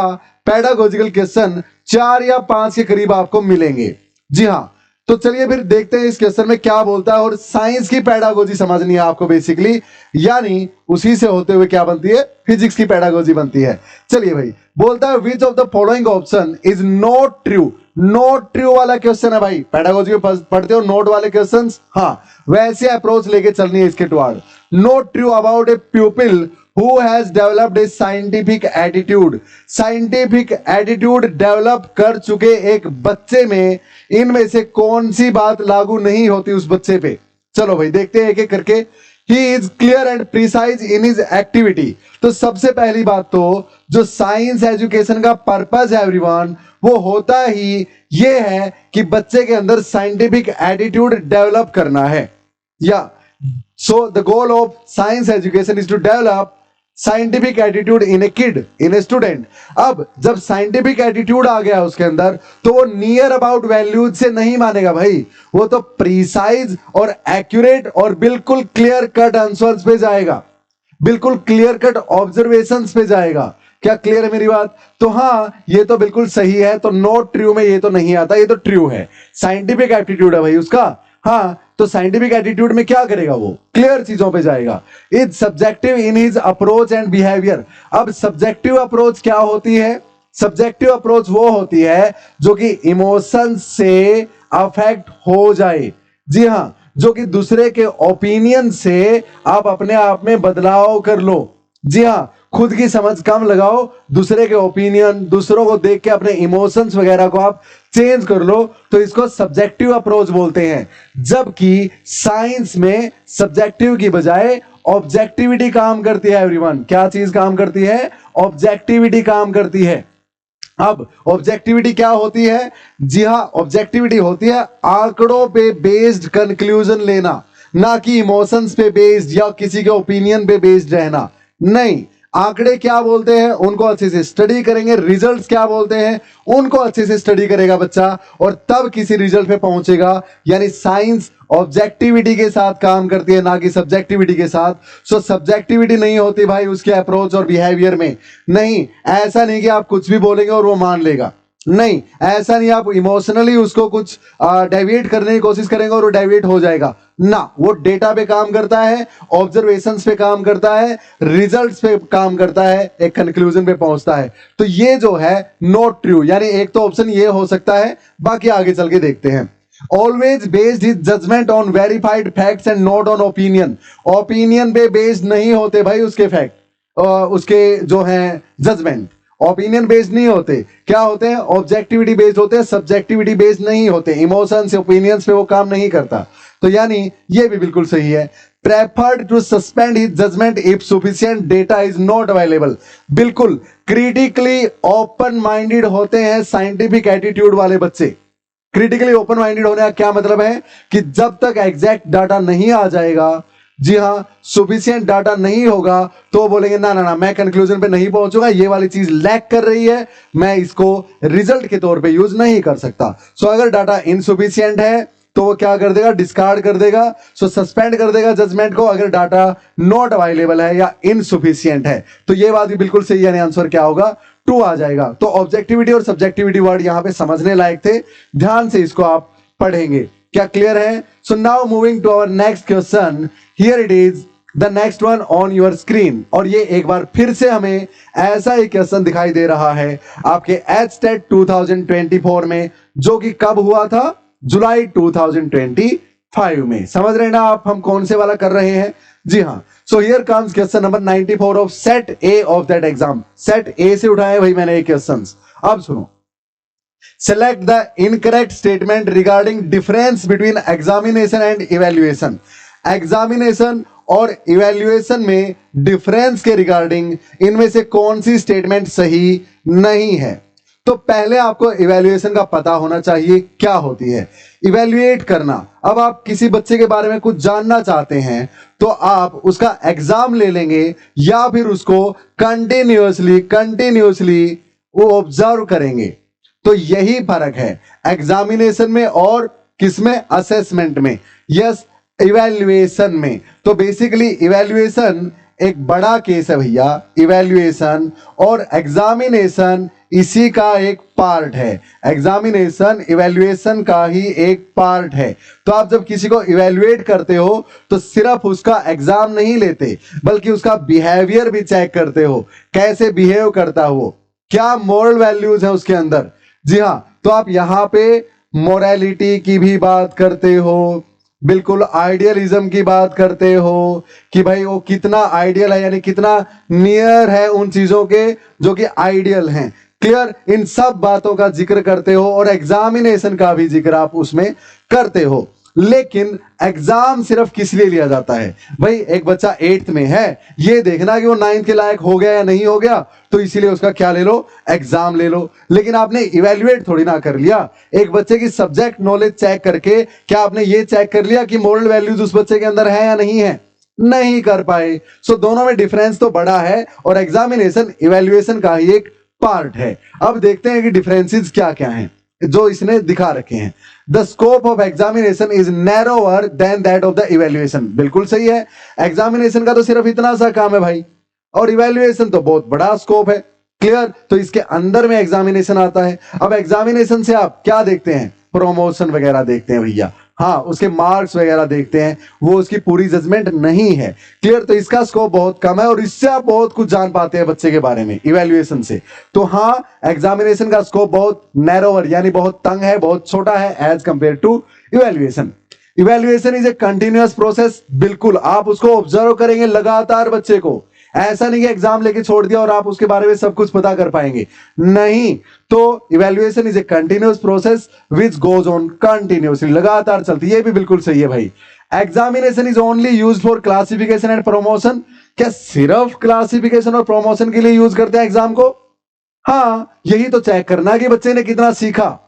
पेडागोजिकल क्वेश्चन 4 या 5 के करीब आपको मिलेंगे। जी हां, तो चलिए फिर देखते हैं इस क्वेश्चन में क्या बोलता है। और साइंस की पेडागोजी समझनी है आपको बेसिकली, यानी उसी से होते हुए क्या बनती है, फिजिक्स की पेडागोजी बनती है। चलिए भाई, बोलता है विच of the following option is not true. Note true वाला क्वेश्चन है भाई, पेडागोजी में पढ़ते हो नोट वाले क्वेश्चंस, हाँ वैसे अप्रोच लेके चलनी है इसके toward. Note true about A प्यूपिल who has developed a scientific attitude। Scientific attitude develop कर चुके एक बच्चे में इनमें से कौन सी बात लागू नहीं होती उस बच्चे पे। चलो भाई देखते हैं एक एक करके। He is clear and precise in his activity। तो सबसे पहली बात तो जो साइंस एजुकेशन का पर्पस है एवरीवन, वो होता ही ये है कि बच्चे के अंदर साइंटिफिक एटीट्यूड डेवलप करना है। या so the goal of science education is to develop scientific attitude in A kid, in a student. अब जब साइंटिफिक एटीट्यूड आ गया उसके अंदर, तो वो नियर अबाउट वैल्यूज से नहीं मानेगा भाई, वो तो प्रीसाइज और एक्यूरेट और बिल्कुल क्लियर कट आंसर्स पे जाएगा, बिल्कुल क्लियर कट ऑब्जर्वेशंस पे जाएगा। क्या क्लियर है मेरी बात? तो हाँ ये तो बिल्कुल सही है। तो नॉट ट्रू में ये तो नहीं आता, ये तो ट्रू है। साइंटिफिक एटीट्यूड है भाई उसका, हाँ तो साइंटिफिक एटीट्यूड में क्या करेगा, वो क्लियर चीजों पे जाएगा। Is subjective in his approach and behaviour. अब सब्जेक्टिव अप्रोच क्या होती है? सब्जेक्टिव अप्रोच वो होती है जो कि इमोशंस से अफेक्ट हो जाए। जी हाँ, जो कि दूसरे के ओपिनियन से आप अपने आप में बदलाव कर लो। जी हाँ, खुद की समझ कम लगाओ, दूसरे के ओपिनियन, दूसरों को देख के अपने इमोशंस वगैरह को आप चेंज कर लो, तो इसको सब्जेक्टिव अप्रोच बोलते हैं। जबकि साइंस में सब्जेक्टिव की बजाय ऑब्जेक्टिविटी काम करती है एवरीवन। क्या चीज काम करती है? ऑब्जेक्टिविटी काम करती है। अब ऑब्जेक्टिविटी क्या होती है? जी हाँ, ऑब्जेक्टिविटी होती है आंकड़ों पे बेस्ड कंक्लूजन लेना, ना कि इमोशंस पे बेस्ड या किसी के ओपिनियन पे बेस्ड रहना। नहीं, आंकड़े क्या बोलते हैं उनको अच्छे से स्टडी करेंगे, रिजल्ट्स क्या बोलते हैं उनको अच्छे से स्टडी करेगा बच्चा, और तब किसी रिजल्ट पे पहुंचेगा। यानी साइंस ऑब्जेक्टिविटी के साथ काम करती है, ना कि सब्जेक्टिविटी के साथ। सो सब्जेक्टिविटी नहीं होती भाई उसके अप्रोच और बिहेवियर में। नहीं, ऐसा नहीं कि आप कुछ भी बोलेंगे और वो मान लेगा। नहीं, ऐसा नहीं आप इमोशनली उसको कुछ डेविएट करने की कोशिश करेंगे और वो डेविएट हो जाएगा ना। वो डेटा पे काम करता है, ऑब्जर्वेशंस पे काम करता है, रिजल्ट्स पे काम करता है, एक कंक्लूजन पे पहुंचता है। तो ये जो है नॉट ट्रू, यानी एक तो ऑप्शन ये हो सकता है, बाकी आगे चल के देखते हैं। Always based his judgement on verified facts and not on opinion. Opinion पे बेस्ड नहीं होते भाई उसके फैक्ट, उसके जो है जजमेंट ओपिनियन बेस्ड नहीं होते। क्या होते हैं? ऑब्जेक्टिविटी बेस्ड होते हैं, सब्जेक्टिविटी बेस्ड नहीं होते। इमोशंस ओपिनियंस पे वो काम नहीं करता। तो यानी ये भी बिल्कुल सही है। Preferred to suspend his judgement if sufficient data is not available. बिल्कुल क्रिटिकली ओपन माइंडेड होते हैं साइंटिफिक एटीट्यूड वाले बच्चे। क्रिटिकली ओपन माइंडेड होने का क्या मतलब है कि जब तक एग्जैक्ट डाटा नहीं आ जाएगा, जी हाँ सुफिशिएंट डाटा नहीं होगा, तो बोलेंगे ना ना ना मैं कंक्लूजन पे नहीं पहुंचूंगा, ये वाली चीज लैक कर रही है, मैं इसको रिजल्ट के तौर पे यूज नहीं कर सकता। सो अगर डाटा इनसुफिशिएंट है तो वो क्या कर देगा? डिस्कार्ड कर देगा। सो सस्पेंड कर देगा जजमेंट को अगर डाटा नॉट अवेलेबल है या इनसुफिशिएंट है। तो ये बात भी बिल्कुल सही, यानी आंसर क्या होगा? 2 आ जाएगा। तो ऑब्जेक्टिविटी और सब्जेक्टिविटी वर्ड यहां पे समझने लायक थे, ध्यान से इसको आप पढ़ेंगे। क्या क्लियर है? So now moving to our next question, here it is the next one on your screen. और ये एक बार फिर से हमें ऐसा एक क्वेश्चन दिखाई दे रहा है आपके एचटेट 2024 में, जो कि कब हुआ था? जुलाई 2025 में। समझ रहे हैं ना आप हम कौन से वाला कर रहे हैं? जी हाँ। So here comes question number 94 of set A of that exam. Set ए से उठाए भाई मैंने ये क्वेश्चंस। अब सुनो, select the incorrect statement regarding difference between examination and evaluation। Examination और इवैल्यूएशन में डिफरेंस के रिगार्डिंग इनमें से कौन सी स्टेटमेंट सही नहीं है? तो पहले आपको इवैल्यूएशन का पता होना चाहिए क्या होती है। इवैल्यूएट करना, अब आप किसी बच्चे के बारे में कुछ जानना चाहते हैं तो आप उसका एग्जाम ले लेंगे या फिर उसको कंटिन्यूअसली वो ऑब्जर्व करेंगे। तो यही फर्क है एग्जामिनेशन में और किसमें? असेसमेंट में। यस, इवैल्यूएशन में। तो बेसिकली इवैल्यूएशन एक बड़ा केस है भैया। इवैल्यूएशन और एग्जामिनेशन इसी का एक पार्ट है। एग्जामिनेशन इवैल्यूएशन का ही एक पार्ट है। तो आप जब किसी को इवैल्यूएट करते हो तो सिर्फ उसका एग्जाम नहीं लेते, बल्कि उसका बिहेवियर भी चेक करते हो, कैसे बिहेव करता हो, क्या मोरल वैल्यूज है उसके अंदर। जी हाँ, तो आप यहाँ पे मोरालिटी की भी बात करते हो, बिल्कुल आइडियलिज्म की बात करते हो कि भाई वो कितना आइडियल है, यानी कितना नियर है उन चीजों के जो कि आइडियल हैं। क्लियर, इन सब बातों का जिक्र करते हो और एग्जामिनेशन का भी जिक्र आप उसमें करते हो। लेकिन एग्जाम सिर्फ किस लिए लिया जाता है भाई? एक बच्चा 8th में है, ये देखना कि वो 9th के लायक हो गया या नहीं हो गया, तो इसीलिए उसका क्या ले लो, एग्जाम ले लो। लेकिन आपने इवैल्यूएट थोड़ी ना कर लिया एक बच्चे की सब्जेक्ट नॉलेज चेक करके। क्या आपने ये चेक कर लिया कि मोरल वैल्यूज उस बच्चे के अंदर है या नहीं है? नहीं कर पाए। सो दोनों में डिफरेंस तो बड़ा है और एग्जामिनेशन इवैल्यूएशन का ही एक पार्ट है। अब देखते हैं कि डिफरेंसेस क्या क्या हैं जो इसने दिखा रखे हैं। The scope of examination is narrower than that of the evaluation. बिल्कुल सही है, एग्जामिनेशन का तो सिर्फ इतना सा काम है भाई, और इवैल्यूएशन तो बहुत बड़ा स्कोप है। क्लियर, तो इसके अंदर में एग्जामिनेशन आता है। अब एग्जामिनेशन से आप क्या देखते हैं? प्रमोशन वगैरह देखते हैं भैया, हाँ, उसके मार्क्स वगैरह देखते हैं, वो उसकी पूरी जजमेंट नहीं है। क्लियर, तो इसका स्कोप बहुत कम है और इससे आप बहुत कुछ जान पाते हैं बच्चे के बारे में इवैल्यूएशन से। तो हाँ, एग्जामिनेशन का स्कोप बहुत नैरोवर यानी बहुत तंग है, बहुत छोटा है as compare to evaluation. Evaluation is a continuous process. बिल्कुल, आप उसको ऑब्जर्व करेंगे लगातार बच्चे को, ऐसा नहीं कि एग्जाम लेके छोड़ दिया और आप उसके बारे में सब कुछ पता कर पाएंगे, नहीं। तो evaluation is a continuous process which goes on continuously, लगातार चलती है। ये भी बिल्कुल सही है भाई। Examination is only used for classification and promotion. क्या सिर्फ क्लासिफिकेशन और प्रमोशन के लिए यूज करते हैं एग्जाम को? हाँ, यही तो चेक करना कि बच्चे ने कितना सीखा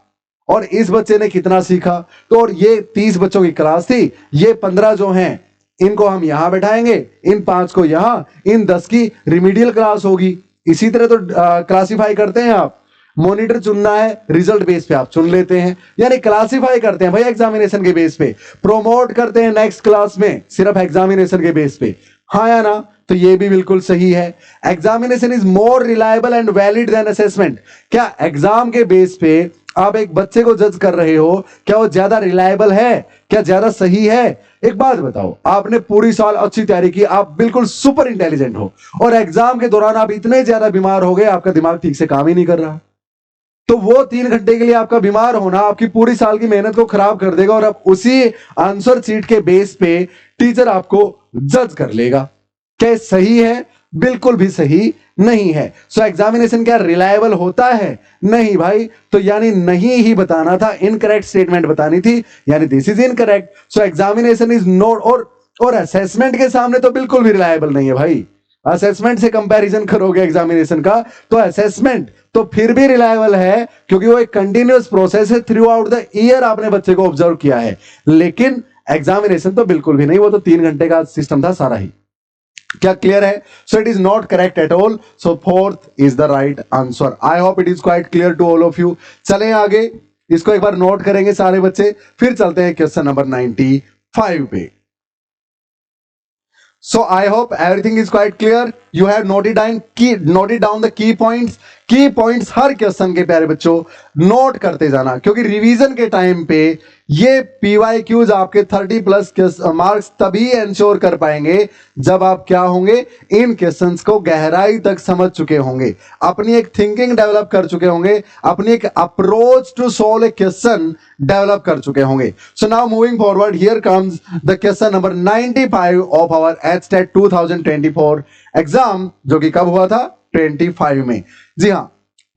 और इस बच्चे ने कितना सीखा। तो और ये 30 बच्चों की क्लास थी, ये 15 जो हैं इनको हम यहां बैठाएंगे, इन 5 को यहां, इन 10 की रिमीडियल क्लास होगी। इसी तरह तो क्लासिफाई करते हैं आप। मॉनिटर चुनना है, रिजल्ट बेस पे आप चुन लेते हैं, यानी क्लासिफाई करते हैं भाई एग्जामिनेशन के बेस पे। प्रोमोट करते हैं नेक्स्ट क्लास में सिर्फ एग्जामिनेशन के बेस पे, हाँ या ना? तो ये भी बिल्कुल सही है। Examination is more reliable and valid than assessment. क्या एग्जाम के बेस पे आप एक बच्चे को जज कर रहे हो, क्या वो ज्यादा रिलायबल है, क्या ज्यादा सही है? एक बात बताओ, आपने पूरी साल अच्छी तैयारी की, आप बिल्कुल सुपर इंटेलिजेंट हो, और एग्जाम के दौरान आप इतने ज्यादा बीमार हो गए, आपका दिमाग ठीक से काम ही नहीं कर रहा, तो वो 3 घंटे के लिए आपका बीमार होना आपकी पूरी साल की मेहनत को खराब कर देगा, और अब उसी आंसर शीट के बेस पे टीचर आपको जज कर लेगा। क्या सही है? बिल्कुल भी सही नहीं है। सो एग्जामिनेशन क्या रिलायबल होता है? नहीं भाई। तो यानी नहीं ही बताना था, इनकरेक्ट स्टेटमेंट बतानी थी, यानी this is incorrect. So examination is not, और असेसमेंट के सामने तो बिल्कुल भी रिलायबल नहीं है भाई। असेसमेंट से कंपैरिजन करोगे एग्जामिनेशन का, तो असेसमेंट तो फिर भी रिलायबल है, क्योंकि वो एक कंटिन्यूअस प्रोसेस है, थ्रू आउट द ईयर आपने बच्चे को ऑब्जर्व किया है। लेकिन एग्जामिनेशन तो बिल्कुल भी नहीं, वो तो 3 घंटे का सिस्टम था सारा ही। क्या क्लियर है? So it is not correct at all. So 4th is the right answer. I hope it is quite clear to all of you. चलें आगे, इसको एक बार नोट करेंगे सारे बच्चे, फिर चलते हैं क्वेश्चन नंबर 95 पे। So I hope everything is quite clear. You have noted down the key points. की पॉइंट्स हर क्वेश्चन के प्यारे बच्चों नोट करते जाना, क्योंकि रिवीजन के टाइम पे ये PYQs आपके 30+ मार्क्स तभी इंश्योर कर पाएंगे जब आप क्या होंगे, इन क्वेश्चंस को गहराई तक समझ चुके होंगे, अपनी एक थिंकिंग डेवलप कर चुके होंगे, अपनी एक approach to solve a question develop कर चुके होंगे। So now moving forward, here comes the question number 95 of our HTET 2024 exam, जो कि कब हुआ था? 25 में। जी हाँ,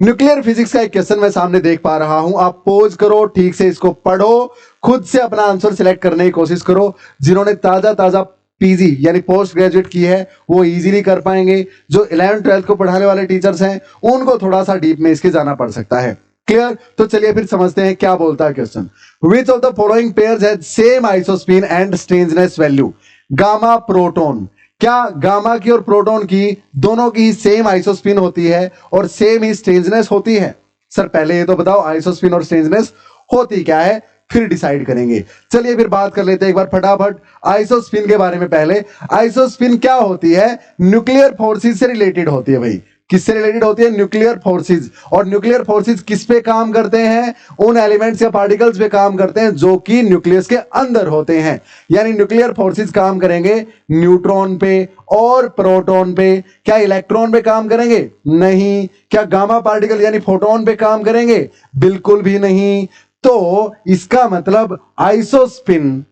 न्यूक्लियर फिजिक्स का एक क्वेश्चन मैं सामने देख पा रहा हूं। आप पोज करो, ठीक से इसको पढ़ो, खुद से अपना आंसर सिलेक्ट करने की कोशिश करो। जिन्होंने ताजा पीजी यानी पोस्ट ग्रेजुएट की है वो इजीली कर पाएंगे। जो 11th 12th को पढ़ाने वाले टीचर्स हैं उनको थोड़ा सा डीप में इसके जाना पड़ सकता है। क्लियर? तो चलिए फिर समझते हैं क्या बोलता है question. Which of the following pairs has same isospin and strangeness value? Gamma proton. क्या गामा की और प्रोटॉन की दोनों की सेम आइसोस्पिन होती है और सेम ही स्ट्रेंजनेस होती है? सर पहले ये तो बताओ आइसोस्पिन और स्ट्रेंजनेस होती क्या है, फिर डिसाइड करेंगे। चलिए फिर बात कर लेते हैं एक बार फटाफट आइसोस्पिन के बारे में। पहले आइसोस्पिन क्या होती है? न्यूक्लियर फोर्सेस से रिलेटेड होती है भाई। किससे रिलेटेड होती है? Nuclear forces. और न्यूक्लियर फोर्सेस किस पे काम करते हैं? उन एलिमेंट्स या पार्टिकल्स पे काम करते हैं जो कि न्यूक्लियस के अंदर होते हैं। यानी न्यूक्लियर फोर्सेस काम करेंगे न्यूट्रॉन पे और प्रोटॉन पे। क्या इलेक्ट्रॉन पे काम करेंगे? नहीं। क्या गामा पार्टिकल यानी फोटोन पे काम करेंगे? बिल्कुल भी नहीं। तो इसका मतलब आइसोस्पिन,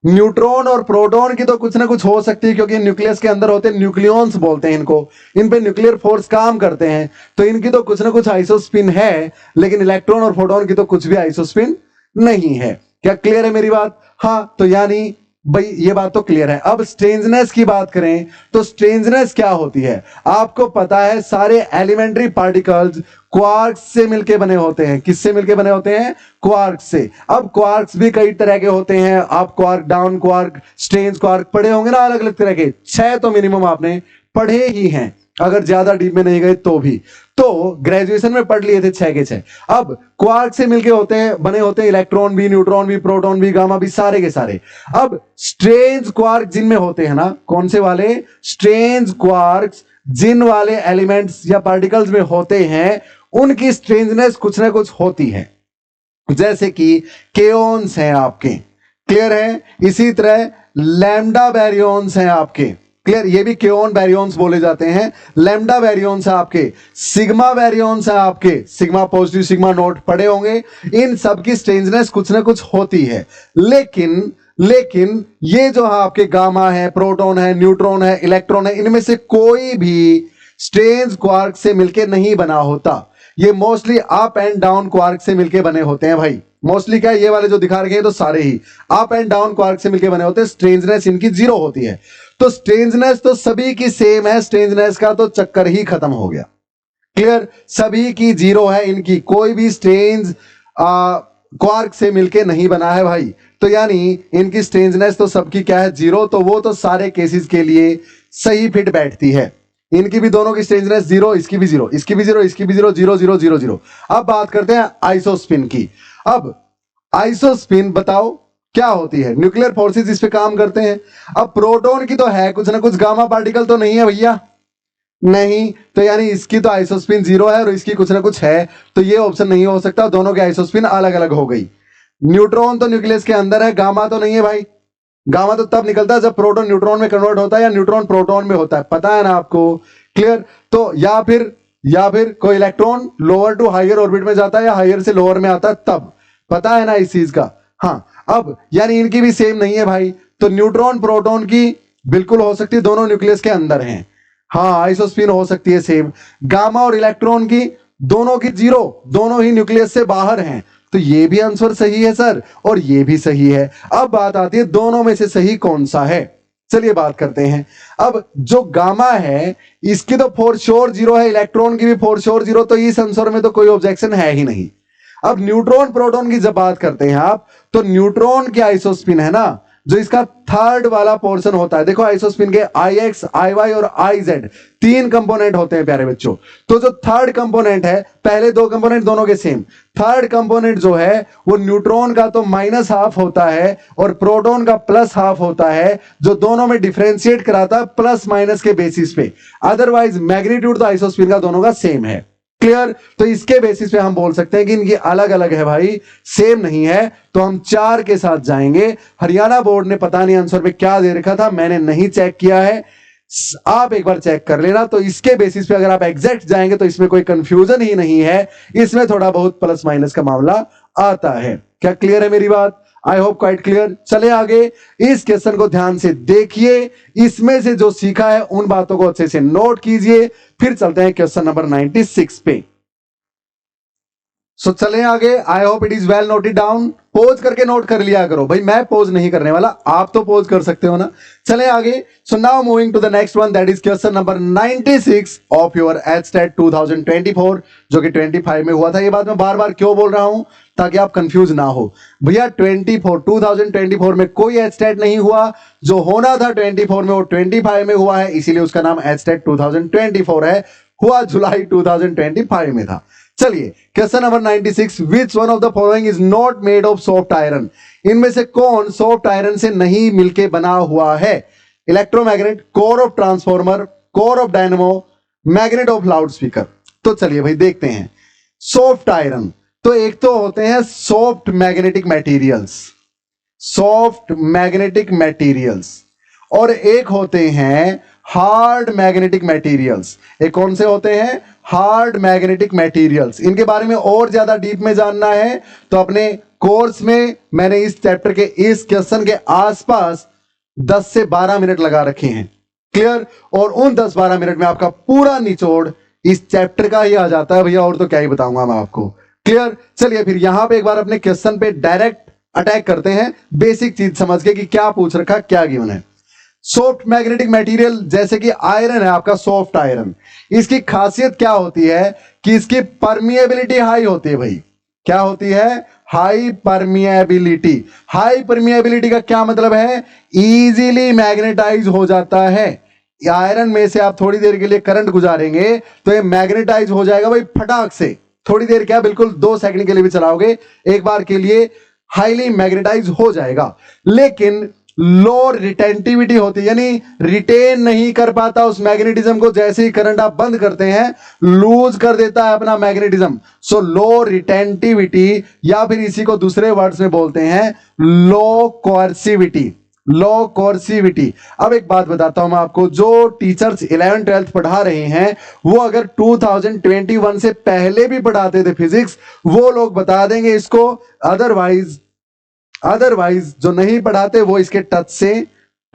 न्यूट्रॉन और प्रोटॉन की तो कुछ ना कुछ हो सकती है, क्योंकि न्यूक्लियस के अंदर होते हैं, न्यूक्लियॉन्स बोलते हैं इनको, इन पे न्यूक्लियर फोर्स काम करते हैं, तो इनकी तो कुछ ना कुछ आइसोस्पिन है। लेकिन इलेक्ट्रॉन और प्रोटॉन की तो कुछ भी आइसोस्पिन नहीं है। क्या क्लियर है मेरी बात? हाँ, तो यानी भाई ये बात तो क्लियर है। अब स्ट्रेंजनेस की बात करें तो स्ट्रेंजनेस क्या होती है? आपको पता है सारे एलिमेंट्री पार्टिकल्स क्वार्क्स से मिलके बने होते हैं। किससे मिलके बने होते हैं? क्वार्क्स से। अब क्वार्क्स भी कई तरह के होते हैं। आप quark, down quark, strange quark पढ़े होंगे ना, अलग अलग तरह के। 6 तो मिनिमम आपने पढ़े ही हैं, अगर ज्यादा डीप में नहीं गए तो भी। तो ग्रेजुएशन में पढ़ लिए थे 6 के 6। अब क्वार्क से मिलके होते हैं, बने होते हैं इलेक्ट्रॉन भी, न्यूट्रॉन भी, प्रोटॉन भी, गामा भी, सारे के सारे। अब स्ट्रेंज क्वार्क जिनमें होते हैं ना, कौन से वाले? स्ट्रेंज क्वार्क्स जिन वाले एलिमेंट्स या पार्टिकल्स में होते हैं, उनकी स्ट्रेंजनेस कुछ ना कुछ होती है। जैसे कि केओन्स हैं आपके, क्लियर है? इसी तरह लैम्डा बैरियंस हैं आपके, क्लियर? ये भी केओन बैरियंस बोले जाते हैं। लैम्डा बैरियंस है आपके, सिग्मा बैरियंस है आपके, सिग्मा पॉजिटिव, सिग्मा नोट पढ़े होंगे। इन सब की स्ट्रेंजनेस कुछ ना कुछ होती है। लेकिन ये जो है आपके गामा है, प्रोटॉन है, न्यूट्रॉन है, इलेक्ट्रॉन है, इनमें से कोई भी स्ट्रेंज क्वार्क से मिलके नहीं बना होता। ये mostly up and down quark से मिलके बने होते हैं भाई। मोस्टली क्या है, ये वाले जो दिखा रखे हैं तो सारे ही अप एंड डाउन क्वार्क से मिलके बने होते हैं। स्ट्रेंजनेस इनकी 0 होती है। तो स्ट्रेंजनेस तो सभी की सेम है, स्ट्रेंजनेस का तो चक्कर ही खत्म हो गया। क्लियर? सभी की 0 है, इनकी कोई भी स्ट्रेंज क्वार्क से मिलके नहीं बना है भाई। तो यानी इनकी स्ट्रेंजनेस तो सबकी क्या है? 0। तो वो तो सारे केसेस के लिए सही फिट बैठती है। इनकी भी दोनों की स्ट्रेंजनेस 0, इसकी भी 0, इसकी भी 0, इसकी भी 0, 0 0 0 0। अब बात करते हैं आइसोस्पिन की। अब आइसोस्पिन बताओ क्या होती है? न्यूक्लियर फोर्सेस इस पे काम करते हैं। अब प्रोटॉन की तो है कुछ ना कुछ, गामा पार्टिकल तो नहीं है भैया, नहीं। तो यानी इसकी तो आइसोस्पिन 0 है और इसकी कुछ ना कुछ है, तो ये ऑप्शन नहीं हो सकता। दोनों के आइसोस्पिन अलग अलग हो गई। न्यूट्रॉन तो न्यूक्लियस के अंदर है, गामा तो नहीं है भाई। गामा तो तब निकलता है जब प्रोटॉन न्यूट्रॉन में कन्वर्ट होता है या न्यूट्रॉन प्रोटॉन में होता है, पता है ना आपको? क्लियर? तो या फिर कोई electron lower to higher orbit में जाता है या हायर से लोअर में आता है, तब पता है ना इस चीज का। हाँ, अब यानी इनकी भी सेम नहीं है भाई। तो न्यूट्रॉन प्रोटॉन की बिल्कुल हो सकती है, दोनों न्यूक्लियस के अंदर हैं। हाँ, आइसोस्पिन हो सकती है सेम। गामा और इलेक्ट्रॉन की दोनों की 0, दोनों ही न्यूक्लियस से बाहर हैं। तो ये भी आंसर सही है सर, और ये भी सही है। अब बात आती है दोनों में से सही कौन सा है। चलिए बात करते हैं। अब जो गामा है इसकी तो फॉर श्योर 0 है, इलेक्ट्रॉन की भी फॉर श्योर 0, तो इस आंसर में तो कोई ऑब्जेक्शन है ही नहीं। अब न्यूट्रॉन प्रोटॉन की जब बात करते हैं आप, तो न्यूट्रॉन की आइसोस्पिन है ना, जो इसका थर्ड वाला पोर्शन होता है। देखो आइसोस्पिन के IX, IY और IZ 3 कंपोनेंट होते हैं प्यारे बच्चों। तो जो थर्ड कंपोनेंट है, पहले 2 कंपोनेंट दोनों के सेम, थर्ड कंपोनेंट जो है वो न्यूट्रॉन का तो -½ होता है और प्रोटॉन का +½ होता है, जो दोनों में डिफरेंशिएट कराता है प्लस माइनस के बेसिस पे। अदरवाइज मैग्नीट्यूड तो आइसोस्पिन का दोनों का सेम है। क्लियर? तो इसके बेसिस पे हम बोल सकते हैं कि इनकी अलग अलग है भाई, सेम नहीं है। तो हम 4 के साथ जाएंगे। हरियाणा बोर्ड ने पता नहीं आंसर में क्या दे रखा था, मैंने नहीं चेक किया है, आप एक बार चेक कर लेना। तो इसके बेसिस पे अगर आप एग्जैक्ट जाएंगे तो इसमें कोई कंफ्यूजन ही नहीं है, इसमें थोड़ा बहुत प्लस माइनस का मामला आता है। क्या क्लियर है मेरी बात? आई होप क्वाइट क्लियर। चले आगे, इस क्वेश्चन को ध्यान से देखिए, इसमें से जो सीखा है उन बातों को अच्छे से नोट कीजिए। फिर चलते हैं क्वेश्चन नंबर 96 पे। सो चले आगे। आई hope it is well noted down. Pose करके नोट कर लिया करो भाई, मैं पोज नहीं करने वाला, आप तो पोज कर सकते हो ना। चले आगे। So now moving to the next one, that is question number 96 of your HTET 2024, जो कि 25 में हुआ था। ये बात मैं बार बार क्यों बोल रहा हूं, ताकि आप कंफ्यूज ना हो भैया। 2024 में कोई एचटेट नहीं हुआ, जो होना था 24 में वो 25 में हुआ है, इसीलिए उसका नाम एचटेट 2024 है। हुआ जुलाई 2025 में था। चलिए question number 96, which one of the following is not made of soft iron? इनमें से कौन सॉफ्ट आयरन से नहीं मिलके बना हुआ है? Electromagnet, core of transformer, core of dynamo, magnet of loud speaker. तो चलिए भाई देखते हैं। सॉफ्ट आयरन, तो एक तो होते हैं soft magnetic materials, soft magnetic materials, और एक होते हैं हार्ड मैग्नेटिक मटेरियल्स। एक कौन से होते हैं? Hard magnetic materials. इनके बारे में और ज्यादा डीप में जानना है तो अपने कोर्स में मैंने इस चैप्टर के इस क्वेश्चन के आसपास 10 से 12 मिनट लगा रखे हैं। क्लियर? और उन 10-12 मिनट में आपका पूरा निचोड़ इस चैप्टर का ही आ जाता है भैया, और तो क्या ही बताऊंगा मैं आपको। क्लियर? चलिए फिर यहां पे एक बार अपने क्वेश्चन पे डायरेक्ट अटैक करते हैं, बेसिक चीज समझ के कि क्या पूछ रखा, क्या गिवन है। सॉफ्ट मैग्नेटिक मटेरियल जैसे कि आयरन है आपका, सॉफ्ट आयरन, इसकी खासियत क्या होती है कि इसकी परमिएबिलिटी हाई होती है भाई। क्या होती है? High permeability. हाई परमिएबिलिटी का क्या मतलब है? इजीली मैग्नेटाइज हो जाता है। आयरन में से आप थोड़ी देर के लिए करंट गुजारेंगे तो ये मैग्नेटाइज हो जाएगा भाई फटाक से। थोड़ी देर क्या, बिल्कुल 2 सेकंड के लिए भी चलाओगे एक बार के लिए हाईली मैग्नेटाइज हो जाएगा। लेकिन लो रिटेंटिविटी होती है, यानी रिटेन नहीं कर पाता उस मैग्नेटिज्म को। जैसे ही करंट आप बंद करते हैं लूज कर देता है अपना मैग्नेटिज्म। सो लो रिटेंटिविटी, या फिर इसी को दूसरे वर्ड्स में बोलते हैं लो कोर्सिविटी। लो कोर्सिविटी। अब एक बात बताता हूं मैं आपको, जो टीचर्स 11th-12th पढ़ा रहे हैं वो अगर 2021 से पहले भी पढ़ाते थे फिजिक्स, वो लोग बता देंगे इसको। अदरवाइज जो नहीं पढ़ाते वो इसके टच से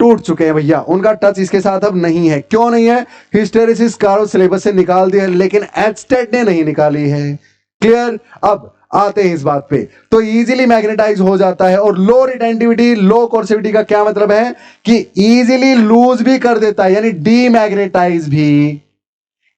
टूट चुके हैं भैया, उनका टच इसके साथ अब नहीं है। क्यों नहीं है? हिस्टेरिसिस कारो सिलेबस से निकाल दिया है, लेकिन एचटेट ने नहीं निकाली है। क्लियर? अब आते हैं इस बात पे। तो इजीली मैग्नेटाइज हो जाता है। और लो रिटेंटिविटी, लो कोर्सिविटी का क्या मतलब है कि इजीली लूज भी कर देता है, यानी डीमैग्नेटाइज भी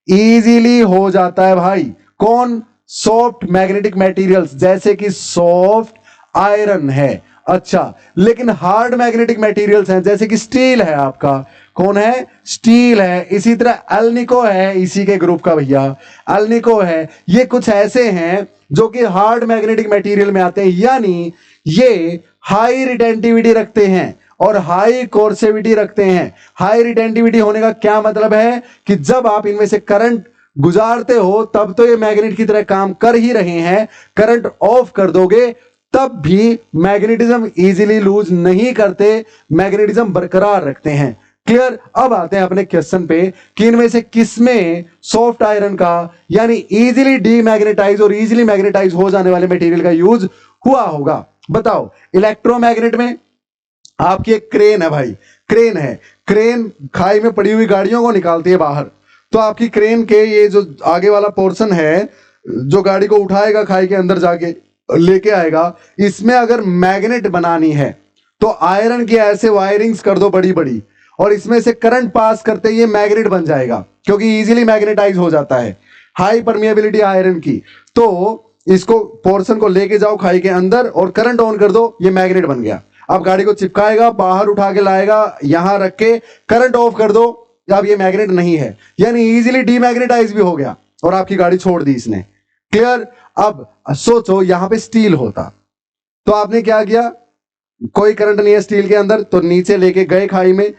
इजीली हो जाता है भाई। कौन? सॉफ्ट मैग्नेटिक मटेरियल्स जैसे कि सॉफ्ट आयरन है। अच्छा, लेकिन हार्ड मैग्नेटिक मटेरियल्स हैं जैसे कि स्टील है आपका। कौन है? स्टील है। इसी तरह अल्निको है, इसी के ग्रुप का भैया अल्निको है। ये कुछ ऐसे हैं जो कि हार्ड मैग्नेटिक मटेरियल में आते हैं, यानी ये हाई रिटेंटिविटी रखते हैं और हाई कोर्सिविटी रखते हैं। हाई रिटेंटिविटी होने का क्या मतलब है कि जब आप इनमें से करंट गुजारते हो तब तो ये मैग्नेट की तरह काम कर ही रहे हैं, करंट ऑफ कर दोगे तब भी मैग्नेटिज्म इजीली लूज नहीं करते, मैग्नेटिज्म बरकरार रखते हैं। क्लियर? अब आते हैं अपने क्वेश्चन पे कि इनमें से किसमें सॉफ्ट आयरन का, यानी इजीली डीमैग्नेटाइज और इजीली मैग्नेटाइज हो जाने वाले मटेरियल का यूज हुआ होगा। बताओ। इलेक्ट्रोमैग्नेट में आपकी एक क्रेन है भाई, क्रेन है। क्रेन खाई में पड़ी हुई गाड़ियों को निकालती है बाहर। तो आपकी क्रेन के ये जो आगे वाला पोर्शन है जो गाड़ी को उठाएगा, खाई के अंदर जाके लेके आएगा, इसमें अगर मैग्नेट बनानी है तो आयरन की ऐसे वायरिंग्स कर दो बड़ी बड़ी, और इसमें से करंट पास करते ही ये मैग्नेट बन जाएगा, क्योंकि इजीली मैग्नेटाइज हो जाता है। हाई परमिएबिलिटी आयरन की। तो इसको पोर्शन को लेके जाओ खाई के अंदर और करंट ऑन कर दो, ये मैग्नेट बन गया। अब गाड़ी को चिपकाएगा, बाहर उठा के लाएगा, यहां रख के करंट ऑफ कर दो, अब ये मैग्नेट नहीं है, यानी इजीली डीमैग्नेटाइज भी हो गया और आपकी गाड़ी छोड़ दी इसने। क्लियर? अब सोचो यहां पे स्टील होता तो आपने क्या किया? कोई करंट नहीं है स्टील के अंदर, तो नीचे लेके गए खाई में,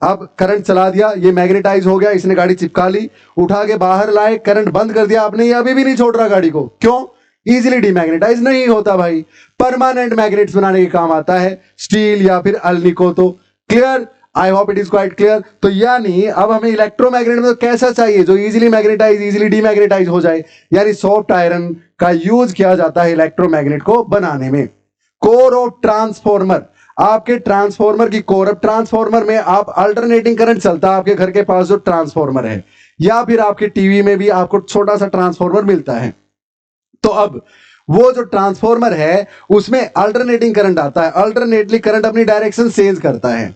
अब करंट चला दिया, ये मैग्नेटाइज हो गया, इसने गाड़ी चिपका ली, उठा के बाहर लाए, करंट बंद कर दिया आपने, ये अभी भी नहीं छोड़ रहा गाड़ी को। क्यों? इजीली डीमैग्नेटाइज नहीं होता भाई। परमानेंट मैग्नेट्स बनाने के काम आता है स्टील या फिर अल्निको। तो clear? I hope it is quite clear. तो यानी अब हमें इलेक्ट्रोमैग्नेट में तो कैसा चाहिए जो इजीली मैग्नेटाइज, इजीली डीमैग्नेटाइज हो जाए, यानी सॉफ्ट आयरन का यूज किया जाता है इलेक्ट्रोमैग्नेट को बनाने में। कोर ऑफ ट्रांसफॉर्मर, आपके ट्रांसफॉर्मर की कोर, अब ट्रांसफॉर्मर में आप अल्टरनेटिंग करंट चलता है आपके घर के पास जो ट्रांसफॉर्मर है, या फिर आपके टीवी में भी आपको छोटा सा ट्रांसफॉर्मर मिलता है। तो अब वो जो ट्रांसफॉर्मर है उसमें अल्टरनेटिंग करंट आता है, अल्टरनेटली करंट अपनी डायरेक्शन चेंज करता है,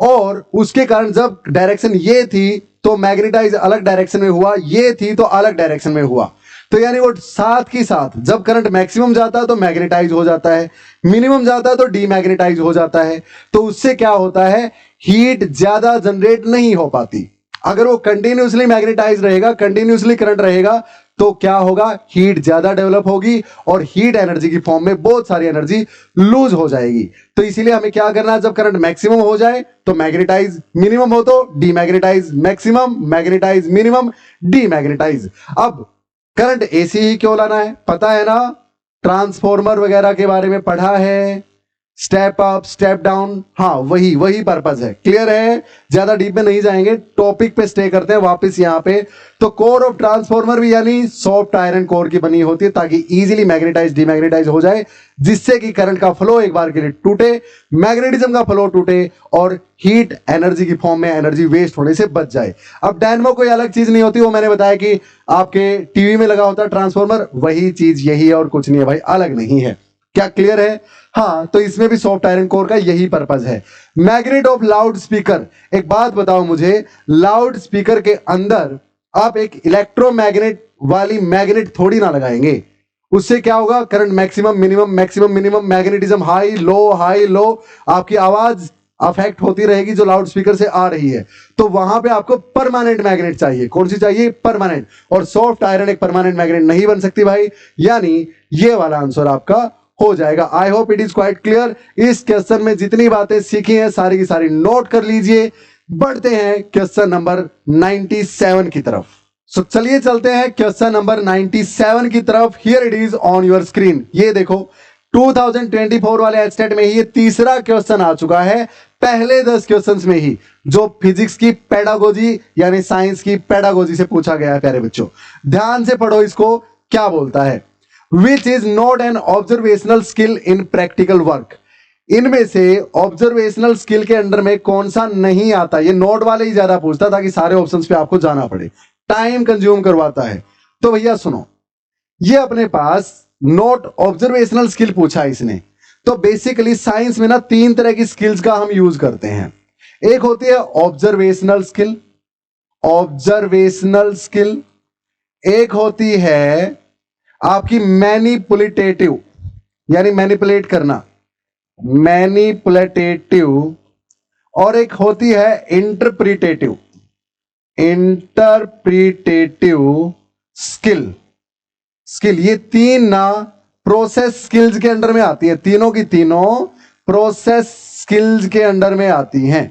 और उसके कारण जब डायरेक्शन ये थी तो मैग्नेटाइज अलग डायरेक्शन में हुआ, ये थी तो अलग डायरेक्शन में हुआ। तो यानी वो साथ की साथ जब करंट मैक्सिमम जाता है तो मैग्नेटाइज हो जाता है, मिनिमम जाता है तो डीमैग्नेटाइज हो जाता है। तो उससे क्या होता है? हीट ज्यादा जनरेट नहीं हो पाती। अगर वो कंटिन्यूसली मैग्नेटाइज रहेगा, कंटिन्यूसली करंट रहेगा, तो क्या होगा, हीट ज्यादा डेवलप होगी और हीट एनर्जी की फॉर्म में बहुत सारी एनर्जी लूज हो जाएगी। तो इसीलिए हमें क्या करना है, जब करंट मैक्सिमम हो जाए तो मैग्नेटाइज, मिनिमम हो तो demagnetize, maximum magnetize, minimum demagnetize. अब करंट एसी ही क्यों लाना है, पता है ना, ट्रांसफॉर्मर वगैरह के बारे में पढ़ा है, स्टेप अप स्टेप डाउन, हाँ वही पर्पज है। क्लियर है, ज्यादा डीप में नहीं जाएंगे, टॉपिक पे स्टे करते हैं वापस यहां पे। तो कोर ऑफ ट्रांसफॉर्मर भी यानी सॉफ्ट आयरन कोर की बनी होती है ताकि इजीली मैग्नेटाइज डीमैग्नेटाइज हो जाए, जिससे कि करंट का फ्लो एक बार के लिए टूटे, मैग्नेटिज्म का फ्लो टूटे और हीट एनर्जी की फॉर्म में एनर्जी वेस्ट होने से बच जाए। अब डायनमो कोई अलग चीज नहीं होती, वो मैंने बताया कि आपके टीवी में लगा होता है ट्रांसफॉर्मर, वही चीज यही है और कुछ नहीं है भाई, अलग नहीं है। क्या क्लियर है? हाँ, तो इसमें भी सॉफ्ट आयरन कोर का यही पर्पज है। मैग्नेट ऑफ लाउड स्पीकर, एक बात बताओ मुझे, लाउड स्पीकर के अंदर आप एक इलेक्ट्रोमैग्नेट वाली मैग्नेट थोड़ी ना लगाएंगे, उससे क्या होगा, current maximum minimum, magnetism high low, आपकी आवाज अफेक्ट होती रहेगी जो लाउड स्पीकर से आ रही है। तो वहां पे आपको परमानेंट मैग्नेट चाहिए, कौन सी चाहिए, परमानेंट, और सॉफ्ट आयरन एक परमानेंट मैग्नेट नहीं बन सकती भाई, यानी ये वाला आंसर आपका हो जाएगा। I hope it is quite clear. इस क्वेश्चन में जितनी बातें सीखी हैं सारी की सारी नोट कर लीजिए। बढ़ते हैं क्वेश्चन नंबर 97 की तरफ। सो चलिए चलते हैं क्वेश्चन नंबर 97 की तरफ। Here it is on your screen. ये देखो 2024 वाले एचटेट में ही ये तीसरा क्वेश्चन आ चुका है, पहले 10 क्वेश्चंस में ही, जो फिजिक्स की पेडागोजी यानी साइंस की पेडागोजी से पूछा गया है। प्यारे बच्चों ध्यान से पढ़ो इसको, क्या बोलता है, which is not an observational skill in practical work. इनमें से ऑब्जर्वेशनल स्किल के अंडर में कौन सा नहीं आता, ये नोट वाले ही ज्यादा पूछता ताकि सारे ऑप्शंस पे आपको जाना पड़े, टाइम कंज्यूम करवाता है। तो भैया सुनो, ये अपने पास नोट ऑब्जर्वेशनल स्किल पूछा है इसने। तो बेसिकली साइंस में ना 3 तरह की स्किल्स का हम यूज करते हैं। एक होती है ऑब्जर्वेशनल स्किल, एक होती है आपकी मैनिपुलेटिव यानी मैनिपुलेट करना, और एक होती है इंटरप्रिटेटिव स्किल। ये 3 ना प्रोसेस स्किल्स के अंडर में आती है, तीनों की तीनों प्रोसेस स्किल्स के अंडर में आती हैं।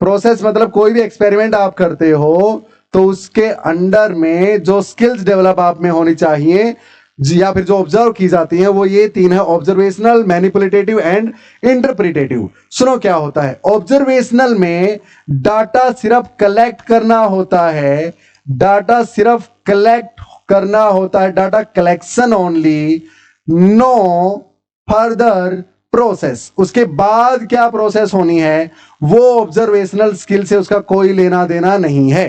प्रोसेस मतलब कोई भी एक्सपेरिमेंट आप करते हो तो उसके अंडर में जो स्किल्स डेवलप आप में होनी चाहिए या फिर जो ऑब्जर्व की जाती हैं वो ये 3 है, ऑब्जर्वेशनल, मैनिपुलेटिव एंड इंटरप्रिटेटिव। सुनो क्या होता है, ऑब्जर्वेशनल में डाटा सिर्फ कलेक्ट करना होता है, data collection only, no further process. उसके बाद क्या प्रोसेस होनी है वो ऑब्जर्वेशनल स्किल से उसका कोई लेना देना नहीं है।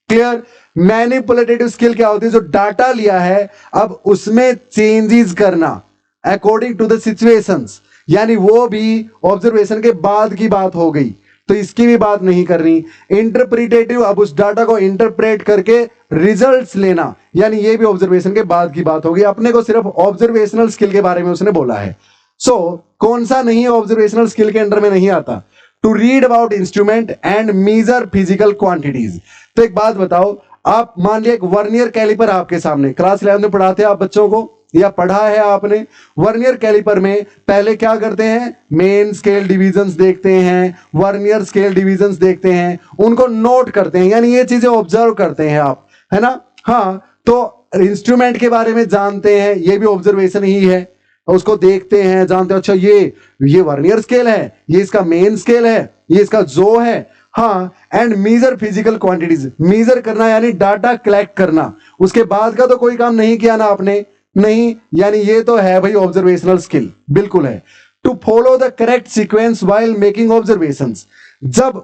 क्लियर? मैनिपुलेटिव स्किल क्या होती है, जो डाटा लिया है अब उसमें चेंजेस करना अकॉर्डिंग टू द सिचुएशंस, यानी वो भी ऑब्जर्वेशन के बाद की बात हो गई, तो इसकी भी बात नहीं करनी। इंटरप्रिटेटिव, अब उस डाटा को इंटरप्रेट करके रिजल्ट्स लेना, यानी ये भी ऑब्जर्वेशन के बाद की बात होगी। अपने को सिर्फ ऑब्जर्वेशनल स्किल के बारे में उसने बोला है। सो कौन सा नहीं है ऑब्जर्वेशनल स्किल के अंडर में नहीं आता, to read about instrument and measure physical quantities. तो एक बात बताओ, आप मान लिया एक वर्नियर कैलिपर आपके सामने, क्लास 11 में पढ़ाते हैं आप बच्चों को या पढ़ा है आपने, वर्नियर कैलिपर में पहले क्या करते हैं, मेन स्केल डिविजन्स देखते हैं, वर्नियर स्केल डिविजन्स देखते हैं, उनको नोट करते हैं, यानी ये चीजें ऑब्जर्व करते हैं आप, है ना। हाँ, तो इंस्ट्रूमेंट के बारे में जानते हैं, ये भी ऑब्जर्वेशन ही है, उसको देखते हैं, जानते हैं, अच्छा ये वर्नियर स्केल है, ये इसका मेन स्केल है, ये इसका जो है। हाँ, and measure physical quantities, measure करना यानी डाटा कलेक्ट करना, उसके बाद का तो कोई काम नहीं किया ना आपने, नहीं, यानी ये तो है भाई ऑब्जर्वेशनल स्किल, बिल्कुल है। To follow the correct sequence while making observations, जब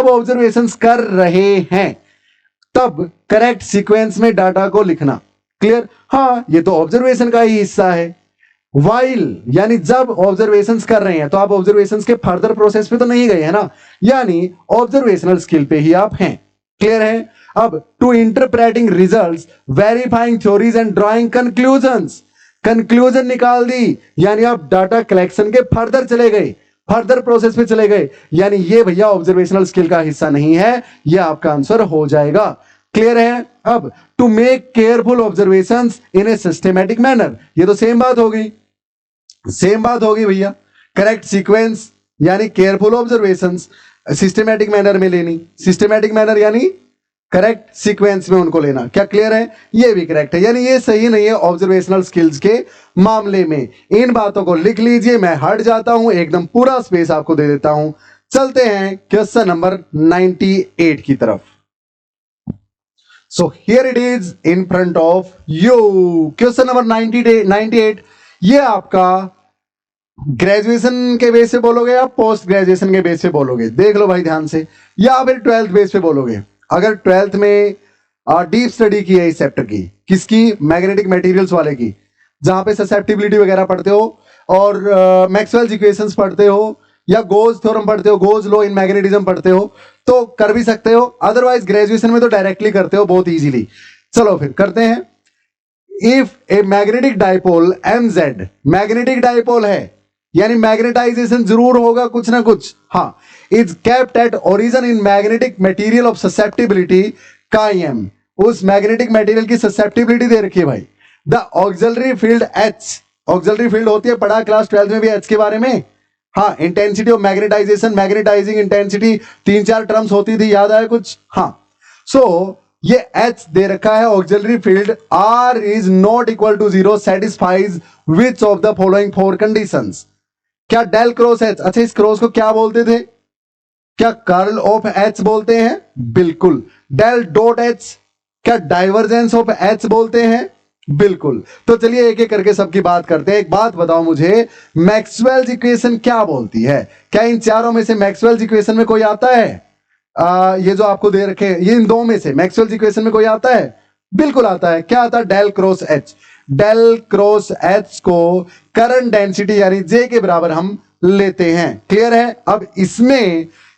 ऑब्जर्वेशंस कर रहे हैं तब करेक्ट सीक्वेंस में डाटा को लिखना। क्लियर? हाँ, ये तो ऑब्जर्वेशन का ही हिस्सा है। वाइल यानी जब ऑब्जर्वेशंस कर रहे हैं, तो आप ऑब्जर्वेशंस के फर्दर प्रोसेस पे तो नहीं गए हैं ना, यानी ऑब्जर्वेशनल स्किल पे ही आप हैं। क्लियर है? अब to interpreting results, verifying theories and drawing conclusions, conclusion निकाल दी, यानी आप डाटा कलेक्शन के फर्दर चले गए, फर्दर प्रोसेस पे चले गए, यानी ये भैया ऑब्जर्वेशनल स्किल का हिस्सा नहीं है, ये आपका आंसर हो जाएगा। क्लियर है? अब to make careful observations in a systematic manner, ये तो सेम बात हो गई, सेम बात होगी भैया। करेक्ट सीक्वेंस यानी केयरफुल ऑब्जर्वेशंस, सिस्टमैटिक मैनर में लेनी, सिस्टमैटिक मैनर यानी करेक्ट सीक्वेंस में उनको लेना। क्या क्लियर है? ये भी करेक्ट है, यानी ये सही नहीं है ऑब्जर्वेशनल स्किल्स के मामले में। इन बातों को लिख लीजिए, मैं हट जाता हूं, एकदम पूरा स्पेस आपको दे देता हूं। चलते हैं क्वेश्चन नंबर 98 की तरफ। So here it is in front of you, question number 98। ये आपका ग्रेजुएशन के बेस पे बोलोगे या पोस्ट ग्रेजुएशन के बेस पे बोलोगे? देख लो भाई ध्यान से, या फिर 12th बेस पे बोलोगे। अगर 12th में डीप स्टडी की है इस चैप्टर की, किसकी? मैग्नेटिक मटेरियल्स वाले की, जहां पे ससेप्टिबिलिटी वगैरह पढ़ते हो और मैक्सवेल्स इक्वेशंस पढ़ते हो या गोज थ्योरम पढ़ते हो, गोज लॉ इन मैग्नेटिज्म पढ़ते हो, तो कर भी सकते हो। अदरवाइज ग्रेजुएशन में तो डायरेक्टली करते हो बहुत इजीली। चलो फिर करते हैं। If a magnetic dipole mz, magnetic dipole है यानी मैग्नेटाइजेशन जरूर होगा कुछ ना कुछ, हाँ, is kept at origin in magnetic material of susceptibility m, उस मैग्नेटिक मटेरियल की ससेप्टिबिलिटी दे रखी है भाई। The auxiliary field H, auxiliary field होती है, पढ़ा क्लास 12 में भी H के बारे में, हाँ, intensity of magnetization, magnetizing intensity, 3-4 terms होती थी, याद आया कुछ? हाँ। सो ये H दे रखा है, auxiliary field R is not equal to 0 satisfies which of the following 4 conditions. क्या डेल क्रॉस H, अच्छा इस क्रॉस को क्या बोलते थे? क्या कर्ल ऑफ H बोलते हैं? बिल्कुल। डेल डॉट H, क्या डाइवर्जेंस ऑफ H बोलते हैं? बिल्कुल। तो चलिए एक एक करके सबकी बात करते हैं। एक बात बताओ मुझे, मैक्सवेल्स इक्वेशन क्या बोलती है? क्या इन चारों में से मैक्सवेल्स इक्वेशन में कोई आता है? ये जो आपको दे रखे ये इन दो में से मैक्सवेल्स इक्वेशन में कोई आता है? बिल्कुल आता है। क्या आता है? Del cross H। Del cross H को करंट डेंसिटी यानी J के बराबर हम लेते हैं। क्लियर है? अब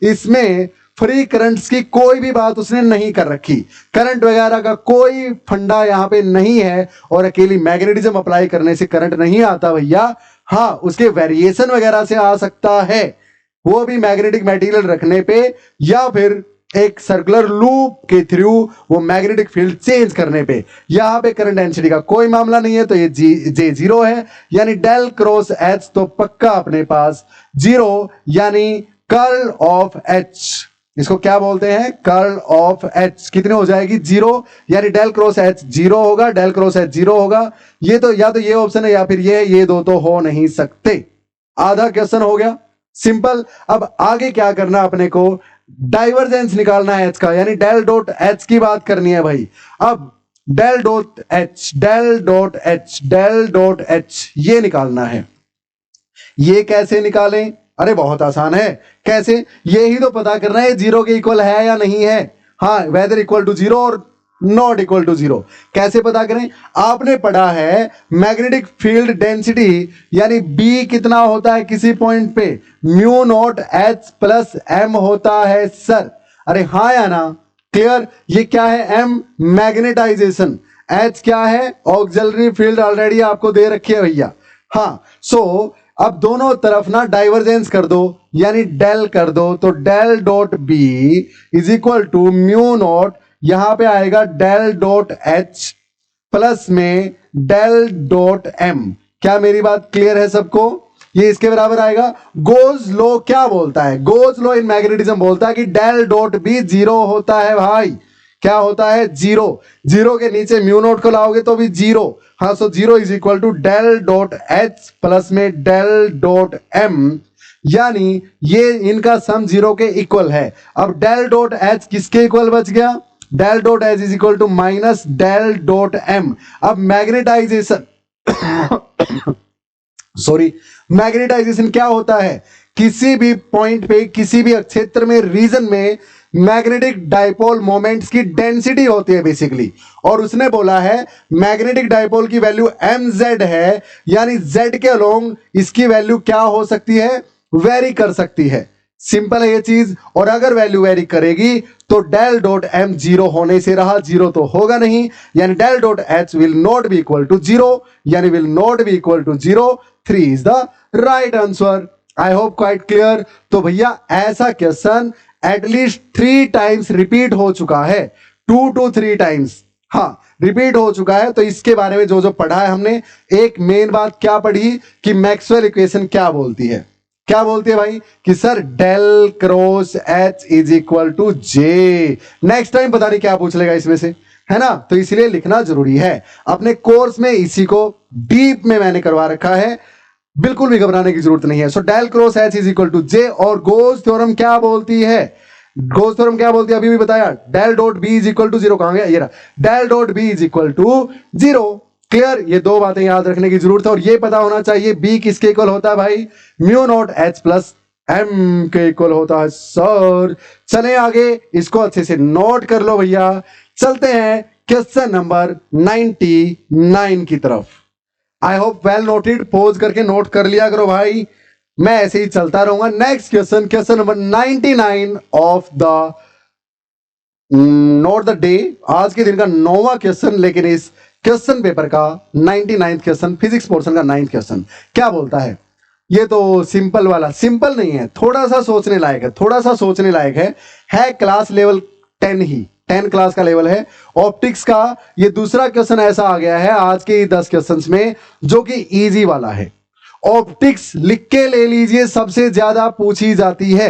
इसमें फ्री करंट्स की कोई भी बात उसने नहीं कर रखी, करंट वगैरह का कोई फंडा यहां पे नहीं है, और अकेली मैग्नेटिज्म अप्लाई करने से करंट नहीं आता भैया। हाँ, उसके वेरिएशन वगैरह से आ सकता है, वो भी मैग्नेटिक मटेरियल रखने पे या फिर एक सर्कुलर लूप के थ्रू वो मैग्नेटिक फील्ड चेंज करने पे। यहां पे करंट डेंसिटी का कोई मामला नहीं है, तो ये J 0 है, यानी डेल क्रॉस H तो पक्का अपने पास 0, यानी कर्ल ऑफ H, इसको क्या बोलते हैं? कर्ल ऑफ H कितने हो जाएगी? 0, यानी डेल क्रॉस H 0 होगा, डेल क्रॉस H 0 होगा। ये तो या तो ये ऑप्शन है या फिर ये दो तो हो नहीं सकते। आधा क्वेश्चन हो गया, सिंपल। अब आगे क्या करना अपने को? डाइवर्जेंस निकालना है H का, यानी डेल डॉट H की बात करनी है भाई। अब del dot H, del dot H, del dot H ये निकालना है। ये कैसे निकालें? अरे बहुत आसान है। कैसे? ये ही तो पता करना है 0 के इक्वल है या नहीं है। हाँ, वेदर इक्वल टू 0 और नॉट इक्वल टू 0। कैसे पता करें? आपने पढ़ा है मैग्नेटिक फील्ड डेंसिटी यानी B कितना होता है किसी पॉइंट पे? Mu naught H plus M होता है सर। अरे हाँ या ना? क्लियर? ये क्या है? M मैग्नेटाइजेशन, H क्या है? ऑक्सिलरी फील्ड ऑलरेडी आपको दे रखी है भैया। हाँ, सो अब दोनों तरफ ना डाइवर्जेंस कर दो, यानी डेल कर दो, तो del dot B is equal to mu naught, यहां पे आएगा डेल डॉट H प्लस में डेल डॉट M। क्या मेरी बात क्लियर है सबको? ये इसके बराबर आएगा। गोज लॉ क्या बोलता है? गोज लॉ इन मैग्नेटिज्म बोलता है कि डेल डॉट बी 0 होता है भाई। क्या होता है? 0। 0 के नीचे म्यू नोट को लाओगे तो भी 0। हाँ, so 0 is equal to del dot H plus में डेल डॉट M, यानी ये इनका सम 0 के इक्वल है। अब डेल डॉट H किसके इक्वल बच गया? Del dot H is equal to minus del dot M। अब मैग्नेटाइजेशन सॉरी, मैग्नेटाइजेशन क्या होता है? किसी भी पॉइंट पे, किसी भी क्षेत्र में, रीजन में मैग्नेटिक डाइपोल मोमेंट्स की डेंसिटी होती है बेसिकली। और उसने बोला है मैग्नेटिक डाइपोल की वैल्यू mz है, यानी z के अलोंग इसकी वैल्यू क्या हो सकती है? वेरी कर सकती है। सिंपल है ये चीज। और अगर वैल्यू वेरी करेगी तो डेल डॉट M 0 होने से रहा, 0 तो होगा नहीं, यानी del dot H will not be equal to 0, यानी will not be equal to 0। 3 is the right answer. I hope quite clear. तो भैया ऐसा क्वेश्चन एटलीस्ट 3 टाइम्स रिपीट हो चुका है। 2 to 3 टाइम्स, हाँ रिपीट हो चुका है। तो इसके बारे में जो जो पढ़ा है हमने, एक मेन बात क्या पढ़ी कि मैक्सवेल इक्वेशन क्या बोलती है, क्या बोलती है भाई कि sir del cross H is equal to J. Next time पता नहीं क्या पूछ लेगा इसमें से, है ना, तो इसलिए लिखना जरूरी है। अपने कोर्स में इसी को डीप में मैंने करवा रखा है, बिल्कुल भी घबराने की जरूरत नहीं है। So del cross H is equal to J. और गोस थ्योरम क्या बोलती है, गोस थ्योरम क्या बोलती है अभी भी बताया, del dot B is equal to zero. कहां गया ये रहा, del dot B is equal to zero. Clear, ये दो बातें याद रखने की जरूरत है। और ये पता होना चाहिए बी किसके इक्वल होता है भाई, mu naught H plus M के इक्वल होता है सर। चले आगे, इसको अच्छे से नोट कर लो भैया। चलते हैं क्वेश्चन नंबर 99 की तरफ। I hope well noted, pose करके नोट कर लिया करो भाई, मैं ऐसे ही चलता रहूंगा। Next question, question number 99 of the note the day, आज के दिन का 9वां क्वेश्चन, लेकिन इस क्वेश्चन पेपर का 99 क्वेश्चन, फिजिक्स पोर्शन का 9th क्वेश्चन क्या बोलता है। ये तो सिंपल वाला, सिंपल नहीं है, थोड़ा सा सोचने लायक है, थोड़ा सा सोचने लायक है क्लास लेवल 10 ही, 10 क्लास का लेवल है ऑप्टिक्स का। ये दूसरा क्वेश्चन ऐसा आ गया है आज के 10 क्वेश्चंस में जो कि इजी वाला है। ऑप्टिक्स लिख के ले लीजिए, सबसे ज्यादा पूछी जाती है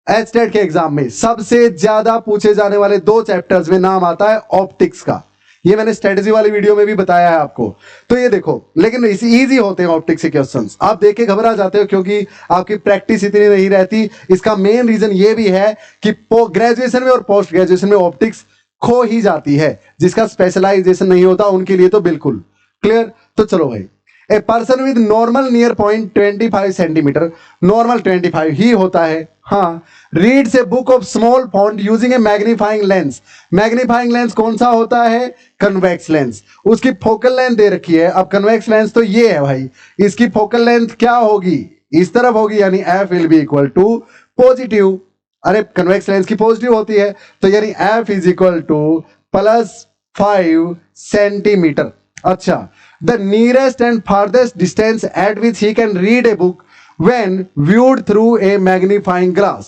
एचटेट के एग्जाम में, सबसे ज्यादा पूछे जाने वाले 2 चैप्टर्स में नाम आता है ऑप्टिक्स का। ये मैंने स्ट्रेटजी वाली वीडियो में भी बताया है आपको। तो ये देखो, लेकिन इजी होते हैं ऑप्टिक्स के क्वेश्चंस, आप देख के घबरा जाते हो क्योंकि आपकी प्रैक्टिस इतनी नहीं रहती। इसका मेन रीजन ये भी है कि ग्रेजुएशन में और पोस्ट ग्रेजुएशन में ऑप्टिक्स खो ही जाती है, जिसका स्पेशलाइजेशन नहीं होता उनके लिए तो बिल्कुल क्लियर। तो चलो भाई, a person with normal near point 25 centimetre, normal 25 ही होता है, हाँ, reads a book of small font using A magnifying lens. Magnifying lens कौन सा होता है, कन्वेक्स लेंस। उसकी फोकल लेंथ दे रखी है, अब कन्वेक्स लेंस तो ये है भाई, इसकी फोकल लेंथ क्या होगी, इस तरफ होगी, यानी f will be equal to positive. अरे कन्वेक्स लेंस की पॉजिटिव होती है, तो यानी f is equal to +5 centimetre. अच्छा, the nearest and farthest distance at which he can read a book when viewed through a magnifying glass।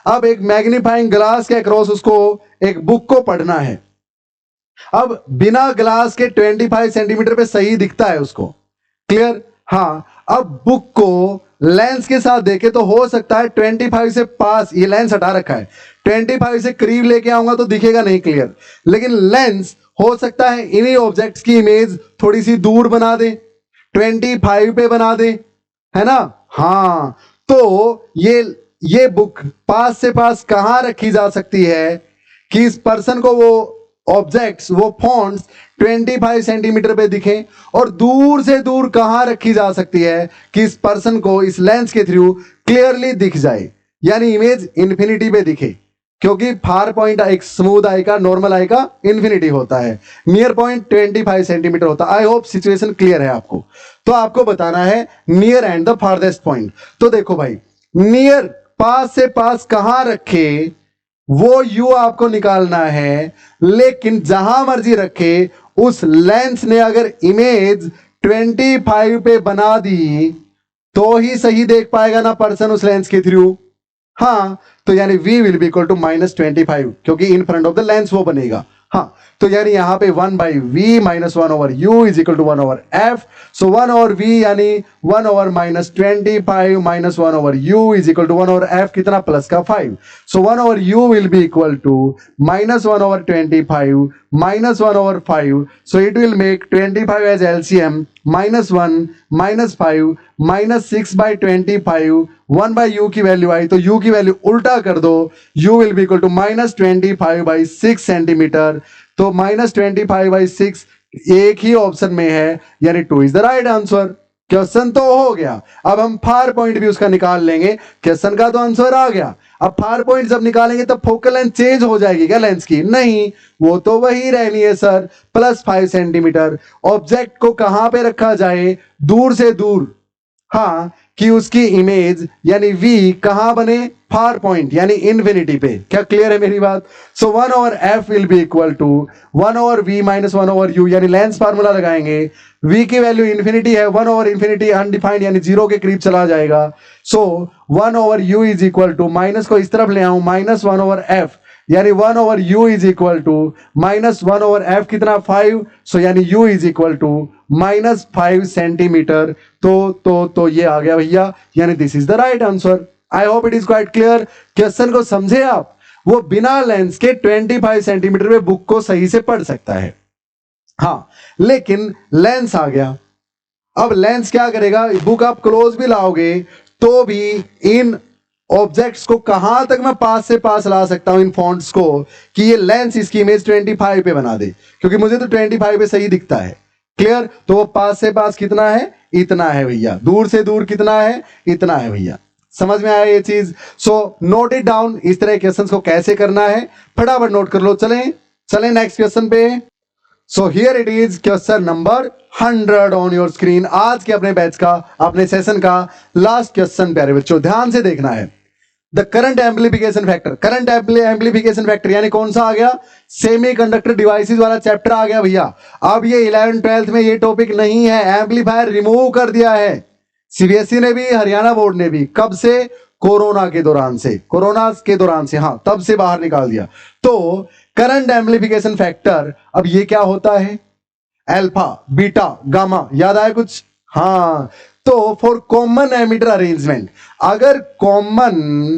अब एक मैग्नीफाइंग ग्लास के अक्रॉस उसको एक बुक को पढ़ना है। अब बिना ग्लास के 25 सेंटीमीटर पे सही दिखता है उसको, क्लियर, हाँ। अब बुक को लेंस के साथ देखे तो हो सकता है 25 से पास, ये लेंस हटा रखा है, 25 से करीब लेके आऊंगा तो दिखेगा नहीं क्लियर, लेकिन लेंस हो सकता है इन्हीं ऑब्जेक्ट्स की इमेज थोड़ी सी दूर बना दे, 25 पे बना दे, है ना, हाँ। तो ये बुक पास से पास कहां रखी जा सकती है कि इस पर्सन को वो ऑब्जेक्ट्स, वो फॉन्ट्स 25 सेंटीमीटर पे दिखे, और दूर से दूर कहां रखी जा सकती है कि इस पर्सन को इस लेंस के थ्रू क्लियरली दिख जाए, यानी इमेज इंफिनिटी पे दिखे, क्योंकि फार पॉइंट एक स्मूथ आई का, नॉर्मल आई का इंफिनिटी होता है, नियर पॉइंट 25 सेंटीमीटर होता है। आई होप सिचुएशन क्लियर है आपको। तो आपको बताना है near and the farthest point. तो देखो भाई, नियर पास से पास कहां रखे वो यू आपको निकालना है, लेकिन जहां मर्जी रखे उस लेंस ने अगर इमेज 25 पे बना दी तो ही सही देख पाएगा ना पर्सन उस लेंस के थ्रू, हाँ। तो यानी v will be equal to -25, क्योंकि in front of the lens वो बनेगा, हाँ। तो यानी यहां पे 1/v - 1/u is equal to 1/f। So 1/v यानी 1/-25 - 1/u is equal to 1/f, कितना, प्लस का 5। So 1/u will be equal to -1/25 - 1/5। So it will make 25 as LCM -1 -5 -6/25, 1/u की वैल्यू आई तो u की वैल्यू उल्टा कर दो, u will be equal to -25/6 centimetre. तो -25/6 एक ही ऑप्शन में है, यानी 2 is the right answer. Question तो हो गया, अब हम फार पॉइंट भी उसका निकाल लेंगे, क्वेश्चन का तो आंसर आ गया। अब फार पॉइंट जब निकालेंगे तब फोकल लेंथ चेंज हो जाएगी क्या लेंस की, नहीं, वो तो वही रहनी है सर, +5 सेंटीमीटर। ऑब्जेक्ट को कहां पे रखा जाए, दूर से दूर, हाँ, कि उसकी इमेज यानी v कहां बने, फार पॉइंट यानी इन्फिनिटी पे। क्या क्लियर है मेरी बात। So 1/f will be equal to 1/v - 1/u, यानी लेंस फार्मूला लगाएंगे, v की वैल्यू इन्फिनिटी है, 1/∞ अनडिफाइंड यानी 0 के करीब चला जाएगा। So 1/u is equal to, minus को इस तरफ ले आऊं, -1/f, यानी 1/u is equal to -1/f कितना 5, सो यानी u is equal to -5 centimetre. तो ये आ गया भैया, यानी this is the right answer. I hope it is quite clear. Question को समझे आप, वो बिना लेंस के 25 सेंटीमीटर में बुक को सही से पढ़ सकता है। हाँ, लेकिन लेंस आ गया। अब लेंस क्या करेगा, बुक आप क्लोज भी लाओगे तो भी इन ऑब्जेक्ट्स को कहां तक मैं पास से पास ला सकता हूं, इन फॉन्ट्स को, कि ये लेंस इसकी इमेज 25 पे बना दे, क्योंकि मुझे तो 25 पे सही दिखता है। क्लियर? तो वो पास से पास कितना है, इतना है भैया। दूर से दूर कितना है, इतना है भैया। समझ में आया ये चीज? So note it down. इस तरह क्वेश्चंस को कैसे करना है फटाफट नोट कर लो। चलें नेक्स्ट क्वेश्चन पे। So here it is question number 100 on your screen. आज के अपने बैच का, अपने सेशन का लास्ट क्वेश्चन प्यारे बच्चों, ध्यान से देखना है। The current amplification factor, current amplification factor यानी कौन सा आ गया, सेमीकंडक्टर डिवाइसेस वाला चैप्टर आ गया भैया। अब ये 11th 12th में ये टॉपिक नहीं है, एम्पलीफायर रिमूव कर दिया है सीबीएसई ने भी, हरियाणा बोर्ड ने भी। कब से? कोरोना के दौरान से, कोरोना के दौरान से, हाँ तब से बाहर निकाल दिया। तो करंट एम्प्लीफिकेशन फैक्टर, अब ये क्या होता है, अल्फा बीटा गामा, याद आया कुछ? हाँ, तो फॉर कॉमन एमिटर अरेंजमेंट, अगर कॉमन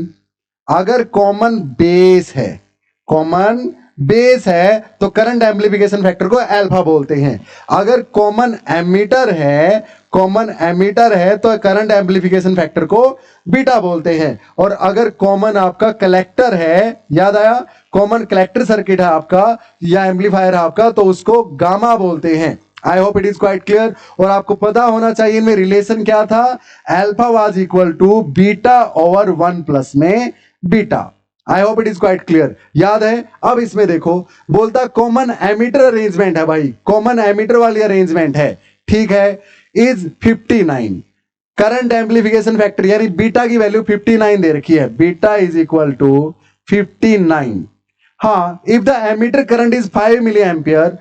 बेस है तो करंट एम्प्लीफिकेशन फैक्टर को अल्फा बोलते हैं। अगर कॉमन एमीटर है तो करंट एम्प्लीफिकेशन फैक्टर को बीटा बोलते हैं। और अगर कॉमन आपका कलेक्टर है, याद आया, कॉमन कलेक्टर सर्किट है आपका या एम्पलीफायर है आपका, तो उसको गामा बोलते हैं। I hope it is quite clear. और आपको पता होना चाहिए इनमें रिलेशन क्या था, alpha was equal to beta over 1+ में beta. I hope it is quite clear, याद है? अब इसमें देखो, बोलता कॉमन एमीटर अरेंजमेंट है भाई, कॉमन एमीटर वाली अरेंजमेंट है, ठीक है, इज 59। करंट एम्प्लीफिकेशन फैक्टर यानी बीटा की वैल्यू 59 दे रखी है, बीटा इज इक्वल टू 59। हाँ, if the emitter current is 5 milli ampere,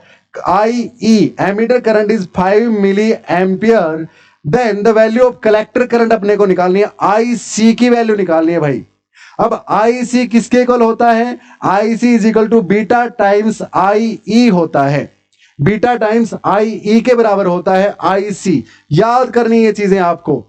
IE emitter current is 5 milli ampere, then the value of collector current अपने को निकालनी है, IC की वैल्यू निकालनी है भाई। अब IC किसके इक्वल होता है, IC is equal to beta times IE होता है, बीटा टाइम्स IE के बराबर होता है IC। याद करनी ये चीजें आपको।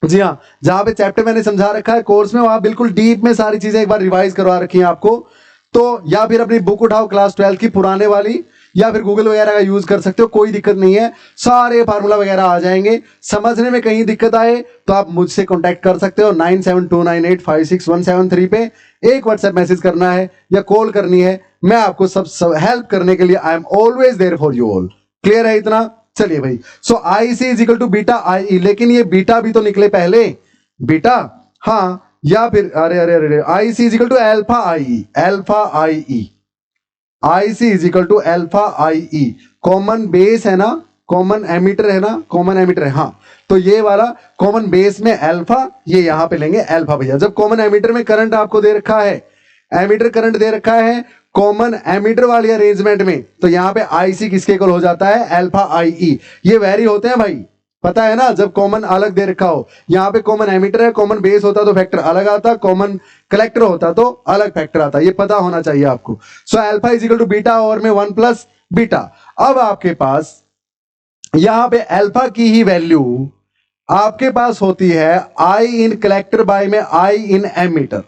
जी हाँ, जहां पे चैप्टर मैंने समझा रखा है कोर्स में, वहां बिल्कुल डीप में सारी चीजें एक बार रिवाइज करवा रखी हैं आपको। तो या फिर अपनी बुक उठाओ क्लास 12 की पुराने वाली, या फिर गूगल वगैरह का यूज कर सकते हो, कोई दिक्कत नहीं है, सारे फार्मूला वगैरह आ जाएंगे। समझने में कहीं दिक्कत आए तो आप मुझसे कांटेक्ट कर सकते हो 9729856173 पे। एक व्हाट्सएप मैसेज करना है या कॉल करनी है, मैं आपको सब हेल्प करने के लिए I am always there for you all. Clear है इतना? चलिए भाई, so IC is equal to beta IE, लेकिन ये बीटा भी तो निकले पहले, बीटा, हाँ, या फिर अरे IC is equal to alpha IE, IC is equal to alpha IE। Common base है ना, कॉमन एमीटर है ना, कॉमन एमीटर है, हाँ, तो ये वाला कॉमन बेस में अल्फा, ये यहां पे लेंगे अल्फा भैया। जब कॉमन एमीटर में करंट आपको दे रखा है, एमीटर करंट दे रखा है कॉमन एमीटर वाली अरेंजमेंट में, तो यहां पे IC किसके इक्वल हो जाता है, अल्फा IE। ये वेरी होते हैं भाई, पता है ना, जब कॉमन अलग दे रखा हो, यहां पे कॉमन एमीटर है, कॉमन बेस होता तो फैक्टर अलग आता, कॉमन कलेक्टर होता तो अलग फैक्टर आता, ये पता होना चाहिए आपको। So alpha is equal to beta और में 1+ बीटा। अब आपके पास यहां पे अल्फा की ही वैल्यू आपके पास होती है I इन कलेक्टर बाय में I इन एमीटर।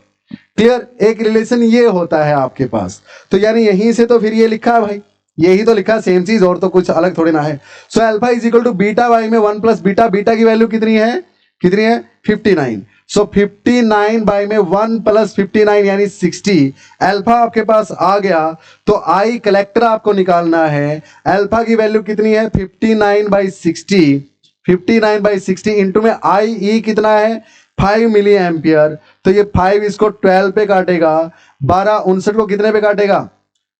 क्लियर? एक रिलेशन ये होता है आपके पास, तो यानी यहीं से तो फिर ये लिखा है भाई, यही तो लिखा, सेम चीज, और तो कुछ अलग थोड़ी ना है। So alpha is equal to beta by में 1+ बीटा, बीटा की वैल्यू कितनी है 59। सो 59 बाय में 1+ 59 यानी 60। अल्फा आपके पास आ गया, तो I कलेक्टर आपको निकालना है, अल्फा की वैल्यू कितनी है 59/60, 59/60 इंटू में IE कितना है 5 मिली एम्पियर, तो ये 5 इसको 12 पे काटेगा, 12 59 को कितने पे काटेगा,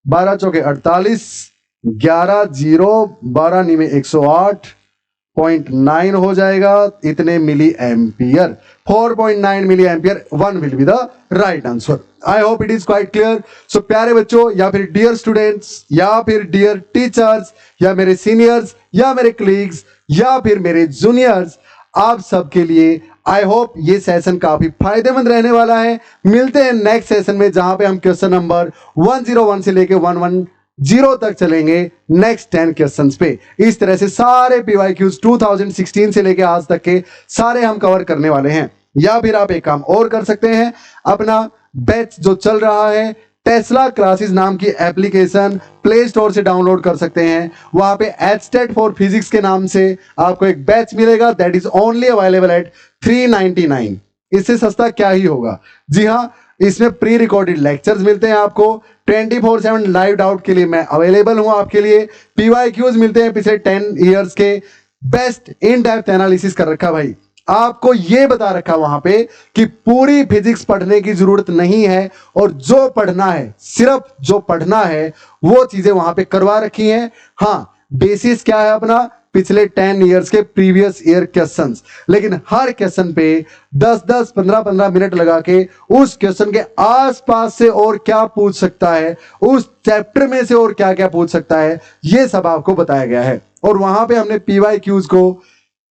12 चौके 48, 11 0 12 नी में 108.9 हो जाएगा, इतने milli ampere, 4.9 milli ampere, 1 will be the right answer. I hope it is quite clear. So प्यारे बच्चों, या फिर डियर स्टूडेंट्स, या फिर डियर टीचर्स, या मेरे सीनियर्स, या मेरे कलीग्स, या फिर मेरे जूनियर्स, आप सबके लिए आई होप ये सेशन काफी फायदेमंद रहने वाला है। मिलते हैं नेक्स्ट सेशन में, जहां पे हम क्वेश्चन नंबर 101 से लेके 110 तक चलेंगे नेक्स्ट 10 क्वेश्चंस पे। इस तरह से सारे PYQs 2016 से लेके आज तक के सारे हम कवर करने वाले हैं। या फिर आप एक काम और कर सकते हैं, अपना बैच जो चल रहा है टेस्ला क्लासेस नाम की एप्लीकेशन प्ले स्टोर से डाउनलोड कर सकते हैं। वहां पे HTET फॉर फिजिक्स के नाम से आपको एक बैच मिलेगा, that is only available at 399। इससे सस्ता क्या ही होगा। जी हाँ, इसमें प्री रिकॉर्डेड लेक्चर्स मिलते हैं आपको, 24/7 लाइव डाउट के लिए मैं अवेलेबल हूं आपके लिए। PYQs मिलते हैं पिछले 10 ईयर्स के, बेस्ट इन डेप्थ एनालिसिस कर रखा भाई। आपको यह बता रखा वहां पे कि पूरी फिजिक्स पढ़ने की जरूरत नहीं है, और जो पढ़ना है, सिर्फ जो पढ़ना है वो चीजें वहां पे करवा रखी हैं। हाँ, बेसिस क्या है अपना, पिछले 10 ईयर्स के प्रीवियस ईयर क्वेश्चंस, लेकिन हर क्वेश्चन पे 10-10, 15-15 मिनट लगा के उस क्वेश्चन के आसपास से और क्या पूछ सकता है, उस चैप्टर में से और क्या क्या पूछ सकता है, ये सब आपको बताया गया है। और वहां पे हमने PYQs को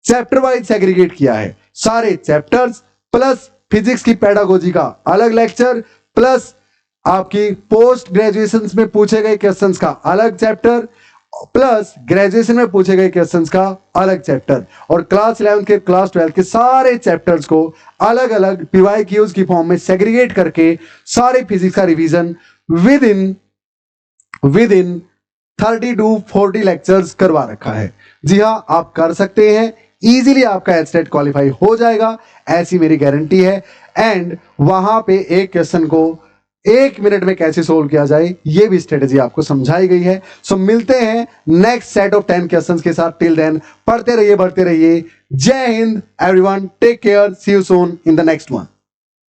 चैप्टर वाइज सेग्रीगेट किया है। सारे चैप्टर्स प्लस फिजिक्स की पेडागोजी का अलग लेक्चर, प्लस आपकी पोस्ट ग्रेजुएशन में पूछे गए क्वेश्चंस का अलग चैप्टर, प्लस ग्रेजुएशन में पूछे गए क्वेश्चंस का अलग चैप्टर, और क्लास 11 के क्लास 12 के सारे चैप्टर्स को अलग अलग PYQs की फॉर्म में सेग्रीगेट करके सारे फिजिक्स का revision with in 30 to 40 lectures करवा रखा है। जी हाँ, आप कर सकते हैं, इजीली आपका HTET क्वालिफाई हो जाएगा, ऐसी मेरी गारंटी है। एंड वहां पे एक क्वेश्चन को 1 मिनट में कैसे सोल्व किया जाए, ये भी स्ट्रेटेजी आपको समझाई गई है। सो मिलते हैं नेक्स्ट सेट ऑफ 10 क्वेश्चंस के साथ। टिल देन पढ़ते रहिए, बढ़ते रहिए। जय हिंद everyone, take care, see you soon in the next one.